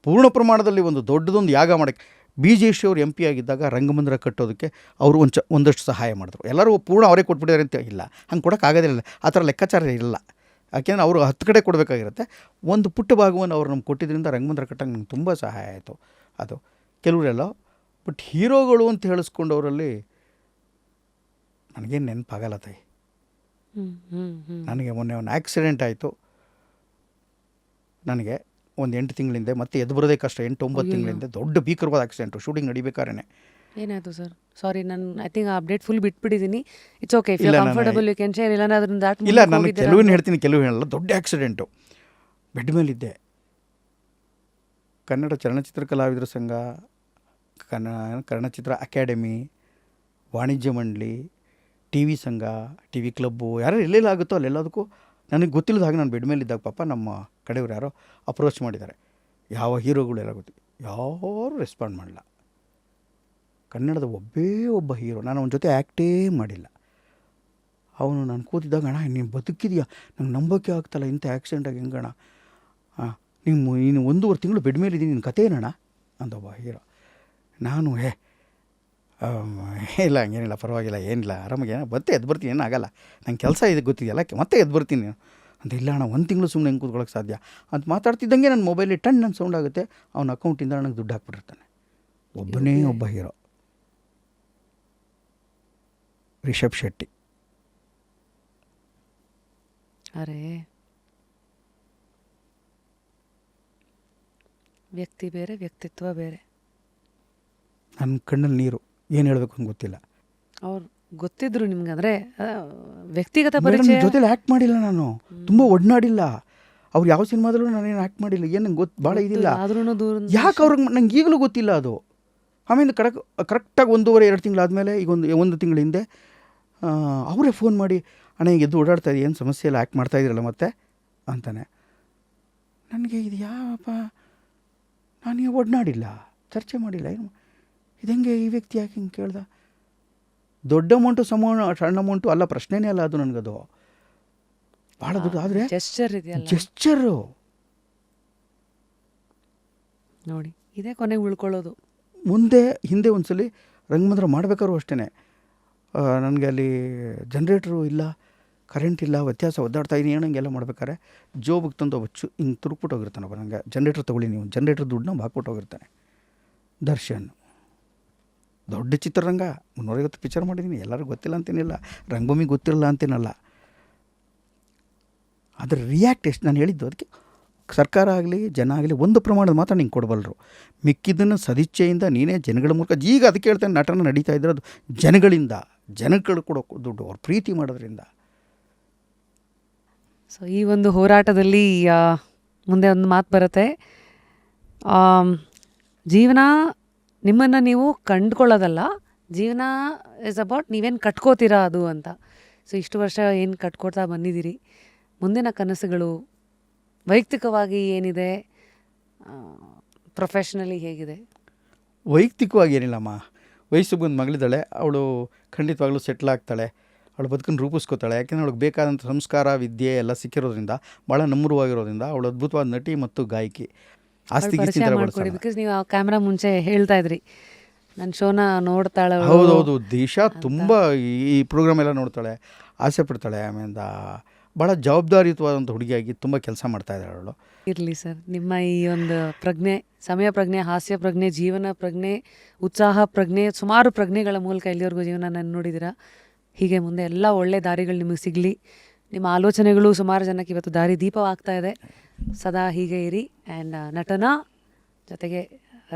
ಪೂರ್ಣ ಪ್ರಮಾಣದಲ್ಲಿ ಒಂದು ದೊಡ್ಡದೊಂದು ಯಾಗ ಮಾಡೋಕ್ಕೆ ಬಿ ಜಯಶ್ರೀ ಅವರು MP ಆಗಿದ್ದಾಗ ರಂಗಮಂದಿರ ಕಟ್ಟೋದಕ್ಕೆ ಅವರು ಒಂದಷ್ಟು ಸಹಾಯ ಮಾಡಿದ್ರು. ಎಲ್ಲರೂ ಪೂರ್ಣ ಅವರೇ ಕೊಟ್ಬಿಟ್ಟಿದ್ದಾರೆ ಅಂತ ಇಲ್ಲ, ಹಂಗೆ ಕೊಡೋಕ್ಕಾಗೋದಿಲ್ಲ, ಆ ಥರ ಲೆಕ್ಕಾಚಾರ ಇರಲ್ಲ. ಯಾಕೆಂದರೆ ಅವರು 10 ಕಡೆ ಕೊಡಬೇಕಾಗಿರುತ್ತೆ. ಒಂದು ಪುಟ್ಟ ಭಾಗವನ್ನು ಅವ್ರು ನಮ್ಗೆ ಕೊಟ್ಟಿದ್ದರಿಂದ ರಂಗಮಂದಿರ ಕಟ್ಟೋಕ್ಕೆ ನಂಗೆ ತುಂಬ ಸಹಾಯ ಆಯಿತು. ಅದು ಕೆಲವರೆಲ್ಲ. ಬಟ್ ಹೀರೋಗಳು ಅಂತ ಹೇಳಿಸ್ಕೊಂಡವರಲ್ಲಿ ನನಗೇನು ನೆನಪಾಗಲ್ಲ ತಾಯಿ. ನನಗೆ ಮೊನ್ನೆ ಒಂದು ಆಕ್ಸಿಡೆಂಟ್ ಆಯಿತು. ನನಗೆ ಒಂದು 8 ತಿಂಗಳಿಂದ ಮತ್ತೆ ಎದ್ದು ಬರೋದೇ ಕಷ್ಟ. 8-9 ತಿಂಗಳಿಂದ ದೊಡ್ಡ ಭೀಕರವಾದ ಆಕ್ಸಿಡೆಂಟು, ಶೂಟಿಂಗ್ ನಡಿಬೇಕಾದ್ರೆ. ಏನಾಯ್ತು ಸರ್? ಸಾರಿ, ನಾನು ಐ ಥಿಂಕ್ ಅಪ್ಡೇಟ್ ಫುಲ್ ಬಿಟ್ಬಿಟ್ಟಿದ್ದೀನಿ. It's okay, if you comfortable you can share. ಇಲ್ಲ ಅದರಿಂದ ಇಲ್ಲ, ನಾನು ಕೆಲವನ್ನ ಹೇಳ್ತೀನಿ, ಕೆಲವು ಹೇಳಲ್ಲ. ದೊಡ್ಡ ಆಕ್ಸಿಡೆಂಟು, ಬೆಡ್ ಮೇಲಿದ್ದೆ. ಕನ್ನಡ ಚಲನಚಿತ್ರ ಕಲಾವಿದರ ಸಂಘ, ಕನ್ನಡ ಚಿತ್ರ ಅಕಾಡೆಮಿ, ವಾಣಿಜ್ಯ ಮಂಡಳಿ, TV ಸಂಘ, TV ಕ್ಲಬ್ಬು, ಯಾರು ಎಲ್ಲೆಲ್ಲ ಆಗುತ್ತೋ ಅಲ್ಲೆಲ್ಲದಕ್ಕೂ ನನಗೆ ಗೊತ್ತಿಲ್ಲದ ಹಾಗೆ ನಾನು ಬೆಡ್ ಮೇಲಿದ್ದಾಗ ಪಾಪ ನಮ್ಮ ಕಡೆಯವ್ರು ಯಾರೋ ಅಪ್ರೋಚ್ ಮಾಡಿದ್ದಾರೆ. ಯಾವ ಹೀರೋಗಳು ಎಲ್ಲ ಗೊತ್ತಿಲ್ಲ. ಯಾರೂ ರೆಸ್ಪಾಂಡ್ ಮಾಡಲ್ಲ. ಕನ್ನಡದ ಒಬ್ಬೇ ಒಬ್ಬ ಹೀರೋ, ನಾನು ಅವನ ಜೊತೆ ಆ್ಯಕ್ಟೇ ಮಾಡಿಲ್ಲ. ಅವನು ನಾನು ಕೂತಿದ್ದಾಗ, ಅಣ್ಣ ನೀನು ಬದುಕಿದೆಯಾ, ನಂಗೆ ನಂಬೋಕ್ಕೆ ಆಗ್ತಲ್ಲ, ಇಂಥ ಆ್ಯಕ್ಸಿಡೆಂಟಾಗಿ ಹೆಂಗಣ್ಣ, ನೀನು 1.5 ತಿಂಗಳು ಬೆಡ್ ಮೇಲೆ ಇದ್ದೀನಿ, ನಿನ್ನ ಕತೆ ಏನಣ್ಣ ಅಂದೊಬ್ಬ ಹೀರೋ. ನಾನು ಇಲ್ಲ ಹಂಗೇನಿಲ್ಲ, ಪರವಾಗಿಲ್ಲ, ಏನಿಲ್ಲ, ಆರಾಮಾಗಿ ಮತ್ತೆ ಎದ್ದು ಬರ್ತೀನಿ, ಏನಾಗಲ್ಲ, ನಂಗೆ ಕೆಲಸ ಇದೆ ಗೊತ್ತಿದೆಯಲ್ಲ, ಮತ್ತೆ ಎದ್ದು ಬರ್ತೀನಿ ಅಂತ. ಇಲ್ಲ ಅಣ್ಣ, 1 ತಿಂಗಳು ಸುಮ್ಮನೆ ಹೆಂಗೆ ಕೂತ್ಕೊಳ್ಳೋಕೆ ಸಾಧ್ಯ ಅಂತ ಮಾತಾಡ್ತಿದ್ದಂಗೆ ನನ್ನ ಮೊಬೈಲಿ ಟನ್ ನನ್ನ ಸೌಂಡ್ ಆಗುತ್ತೆ. ಅವನ ಅಕೌಂಟಿಂದ ನನಗೆ ದುಡ್ಡು ಹಾಕ್ಬಿಟ್ಟಿರ್ತಾನೆ. ಒಬ್ಬನೇ ಒಬ್ಬ ಹೀರೋ, ರಿಷಬ್ ಶೆಟ್ಟಿ. ಅರೆ, ವ್ಯಕ್ತಿ ಬೇರೆ, ವ್ಯಕ್ತಿತ್ವ ಬೇರೆ. ನನ್ನ ಕಣ್ಣಲ್ಲಿ ನೀರು, ಏನು ಹೇಳಬೇಕು ಅಂತ ಗೊತ್ತಿಲ್ಲ. ಅವ್ರು ಗೊತ್ತಿದ್ರು ನಿಮ್ಗೆ, ಅಂದರೆ ವ್ಯಕ್ತಿಗತ ಪರಿಚಯ. ಜೊತೆಲಿ ಆ್ಯಕ್ಟ್ ಮಾಡಿಲ್ಲ, ನಾನು ತುಂಬ ಒಡನಾಡಿಲ್ಲ. ಅವ್ರು ಯಾವ ಸಿನಿಮಾದಲ್ಲೂ ನಾನೇನು ಆ್ಯಕ್ಟ್ ಮಾಡಿಲ್ಲ, ಏನು ನಂಗೆ ಭಾಳ ಇದಿಲ್ಲ. ಆದ್ರೂ ದೂರ ಯಾಕೆ ಅವ್ರಿಗೆ ನಂಗೆ ಈಗಲೂ ಗೊತ್ತಿಲ್ಲ ಅದು. ಆಮೇಲೆ ಕರೆಕ್ಟಾಗಿ 1.5-2 ತಿಂಗಳಾದಮೇಲೆ, ಈಗ ಒಂದು ತಿಂಗಳ ಹಿಂದೆ ಅವರೇ ಫೋನ್ ಮಾಡಿ, ಅಣ್ಣ ಈಗ ಎದ್ದು ಓಡಾಡ್ತಾ ಇದೆಯಾ, ಏನು ಸಮಸ್ಯೆ ಇಲ್ಲ, ಆ್ಯಕ್ಟ್ ಮಾಡ್ತಾಯಿದ್ದೀರಲ್ಲ ಮತ್ತೆ ಅಂತಾನೆ. ನನಗೆ ಇದು ಯಾವಪ್ಪ, ನಾನು ಒಡನಾಡಿಲ್ಲ, ಚರ್ಚೆ ಮಾಡಿಲ್ಲ, ಏನು ಇದಂಗೆ ಈ ವ್ಯಕ್ತಿ ಯಾಕೆ ಹಿಂಗೆ ಕೇಳ್ದ. ದೊಡ್ಡ ಅಮೌಂಟು ಸಣ್ಣ ಅಮೌಂಟು ಅಲ್ಲ, ಪ್ರಶ್ನೆನೇ ಅಲ್ಲ ಅದು ನನಗದು, ಭಾಳ ದೊಡ್ಡ. ಆದರೆ ಜೆಸ್ಚರ್ ಇದೆಯಲ್ಲ, ಜೆಸ್ಚರು ನೋಡಿ, ಇದೇ ಕೊನೆಗೆ ಉಳ್ಕೊಳ್ಳೋದು. ಹಿಂದೆ ಒಂದ್ಸಲಿ ರಂಗಮಂದಿರ ಮಾಡಬೇಕಾದ್ರೂ ಅಷ್ಟೇ, ನನಗೆ ಅಲ್ಲಿ ಜನ್ರೇಟ್ರು ಇಲ್ಲ, ಕರೆಂಟ್ ಇಲ್ಲ, ವ್ಯತ್ಯಾಸ ಒದ್ದಾಡ್ತಾ ಇದ್ದೀನಿ ಏನಂಗೆಲ್ಲ ಮಾಡ್ಬೇಕಾರೆ ಜೋಬಿಗೆ ತಂದು ಹಿಂಗೆ ತುರುಕ್ಬಿಟ್ಟು ಹೋಗಿರ್ತಾನೆ. ನನಗೆ ಜನ್ರೇಟ್ರ್ ತೊಗೊಳ್ಳಿ ನೀವು, ಜನ್ರೇಟ್ರ್ ದುಡ್ಡನ್ನ ಹಾಕ್ಬಿಟ್ಟು ಹೋಗಿರ್ತಾನೆ. ದರ್ಶನ್ ದೊಡ್ಡ ಚಿತ್ರರಂಗ, 350 ಪಿಕ್ಚರ್ ಮಾಡಿದ್ದೀನಿ, ಎಲ್ಲರಿಗೂ ಗೊತ್ತಿಲ್ಲ ಅಂತೇನಿಲ್ಲ, ರಂಗಭೂಮಿ ಗೊತ್ತಿರಲ್ಲ ಅಂತೇನಲ್ಲ. ಅದರ ರಿಯಾಕ್ಟ್ ಎಷ್ಟು ನಾನು ಹೇಳಿದ್ದು, ಅದಕ್ಕೆ ಸರ್ಕಾರ ಆಗಲಿ ಜನ ಆಗಲಿ ಒಂದು ಪ್ರಮಾಣದ ಮಾತ್ರ ನಿಂಗೆ ಕೊಡಬಲ್ಲರು, ಮಿಕ್ಕಿದ್ದನ್ನು ಸದಿಚ್ಛೆಯಿಂದ ನೀನೇ ಜನಗಳ ಮೂಲಕ. ಈಗ ಅದಕ್ಕೆ ಹೇಳ್ತಾನೆ, ನಟನ ನಡೀತಾ ಇದ್ರೆ ಅದು ಜನಗಳಿಂದ, ಜನಗಳು ಕೊಡೋ ದುಡ್ಡು, ಅವ್ರು ಪ್ರೀತಿ ಮಾಡೋದ್ರಿಂದ. ಸೊ ಈ ಒಂದು ಹೋರಾಟದಲ್ಲಿ ಮುಂದೆ ಒಂದು ಮಾತು ಬರುತ್ತೆ, ಜೀವನ ನಿಮ್ಮನ್ನು ನೀವು ಕಂಡುಕೊಳ್ಳೋದಲ್ಲ, ಜೀವನ ಇಸ್ ಅಬೌಟ್ ನೀವೇನು ಕಟ್ಕೋತೀರಾ ಅದು ಅಂತ. ಸೊ ಇಷ್ಟು ವರ್ಷ ಏನು ಕಟ್ಕೊಡ್ತಾ ಬಂದಿದ್ದೀರಿ, ಮುಂದಿನ ಕನಸುಗಳು ವೈಯಕ್ತಿಕವಾಗಿ ಏನಿದೆ, ಪ್ರೊಫೆಷ್ನಲಿ ಹೇಗಿದೆ? ವೈಯಕ್ತಿಕವಾಗಿ ಏನಿಲ್ಲಮ್ಮ, ವಯಸ್ಸಿಗೆ ಒಂದು ಮಗಳಿದ್ದಾಳೆ, ಅವಳು ಖಂಡಿತವಾಗ್ಲೂ ಸೆಟ್ಲ್ ಆಗ್ತಾಳೆ, ಅವಳು ಬದುಕನ್ನು ರೂಪಿಸ್ಕೋತಾಳೆ. ಯಾಕೆಂದರೆ ಅವಳಿಗೆ ಬೇಕಾದಂಥ ಸಂಸ್ಕಾರ, ವಿದ್ಯೆ ಎಲ್ಲ ಸಿಕ್ಕಿರೋದ್ರಿಂದ, ಭಾಳ ನಮ್ರವಾಗಿರೋದ್ರಿಂದ ಅವಳು ಅದ್ಭುತವಾದ ನಟಿ ಮತ್ತು ಗಾಯಕಿ. ಆಸ್ತಿ ಮಾಡ್ಕೊಡಿ, ಬಿಕಾಸ್ ನೀವು ಆ ಕ್ಯಾಮ್ರಾ ಮುಂಚೆ ಹೇಳ್ತಾ ಇದ್ರಿ ನನ್ನ ಶೋನ ನೋಡ್ತಾಳೆ. ಹೌದೌದು, ದಿಶಾ ತುಂಬ ಈ ಪ್ರೋಗ್ರಾಮ್ ಎಲ್ಲ ನೋಡ್ತಾಳೆ, ಆಸೆ ಪಡ್ತಾಳೆ. ಆಮೇಲೆ ಭಾಳ ಜವಾಬ್ದಾರಿಯುತವಾದಂಥ ಹುಡುಗಿಯಾಗಿ ತುಂಬ ಕೆಲಸ ಮಾಡ್ತಾ ಇದ್ದಾಳೆ ಅವಳು. ಇರಲಿ ಸರ್, ನಿಮ್ಮ ಈ ಒಂದು ಪ್ರಜ್ಞೆ, ಸಮಯ ಪ್ರಜ್ಞೆ, ಹಾಸ್ಯ ಪ್ರಜ್ಞೆ, ಜೀವನ ಪ್ರಜ್ಞೆ, ಉತ್ಸಾಹ ಪ್ರಜ್ಞೆ, ಸುಮಾರು ಪ್ರಜ್ಞೆಗಳ ಮೂಲಕ ಇಲ್ಲಿವರೆಗೂ ಜೀವನ ನೋಡಿದ್ದೀರಾ. ಹೀಗೆ ಮುಂದೆ ಎಲ್ಲ ಒಳ್ಳೆ ದಾರಿಗಳು ನಿಮಗೆ ಸಿಗಲಿ. ನಿಮ್ಮ ಆಲೋಚನೆಗಳು ಸುಮಾರು ಜನಕ್ಕೆ ಇವತ್ತು ದಾರಿ ದೀಪವಾಗ್ತಾ ಇದೆ. ಸದಾ ಹೀಗೆ ಇರಿ. ಆ್ಯಂಡ್ ನಟನ ಜೊತೆಗೆ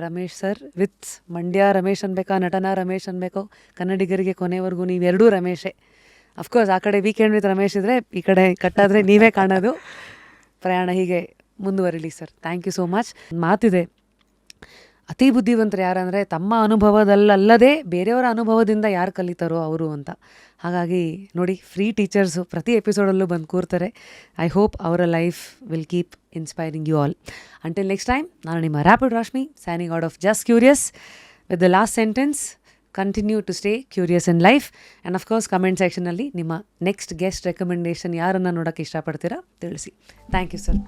ರಮೇಶ್ ಸರ್ ವಿತ್ ಮಂಡ್ಯ ರಮೇಶ್ ಅನ್ಬೇಕಾ, ನಟನ ರಮೇಶ್ ಅನ್ಬೇಕೋ, ಕನ್ನಡಿಗರಿಗೆ ಕೊನೆವರೆಗೂ ನೀವೆರಡೂ ರಮೇಶೇ. ಅಫ್ಕೋರ್ಸ್ ಆ ಕಡೆ ವೀಕೆಂಡ್ ವಿತ್ ರಮೇಶ್ ಇದ್ದರೆ, ಈ ಕಡೆ ಕಟ್ಟಾದರೆ ನೀವೇ ಕಾಣೋದು. ಪ್ರಯಾಣ ಹೀಗೆ ಮುಂದುವರಿಲಿ sir. Thank you so much. ಮಾತಿದೆ, ಅತಿ ಬುದ್ಧಿವಂತರು ಯಾರಂದರೆ ತಮ್ಮ ಅನುಭವದಲ್ಲದೆ ಬೇರೆಯವರ ಅನುಭವದಿಂದ ಯಾರು ಕಲಿತಾರೋ ಅವರು ಅಂತ. ಹಾಗಾಗಿ ನೋಡಿ, ಫ್ರೀ ಟೀಚರ್ಸು ಪ್ರತಿ ಎಪಿಸೋಡಲ್ಲೂ ಬಂದು ಕೂರ್ತಾರೆ. ಐ ಹೋಪ್ ಅವರ life will keep inspiring you all. Until next time, ನಾನು ನಿಮ್ಮ rapid Rashmi, signing out of just curious with the last sentence, continue to stay curious in life. And of course comment ಸೆಕ್ಷನಲ್ಲಿ ನಿಮ್ಮ next guest recommendation ಯಾರನ್ನು ನೋಡೋಕ್ಕೆ ಇಷ್ಟಪಡ್ತೀರಾ ತಿಳಿಸಿ. Thank you sir.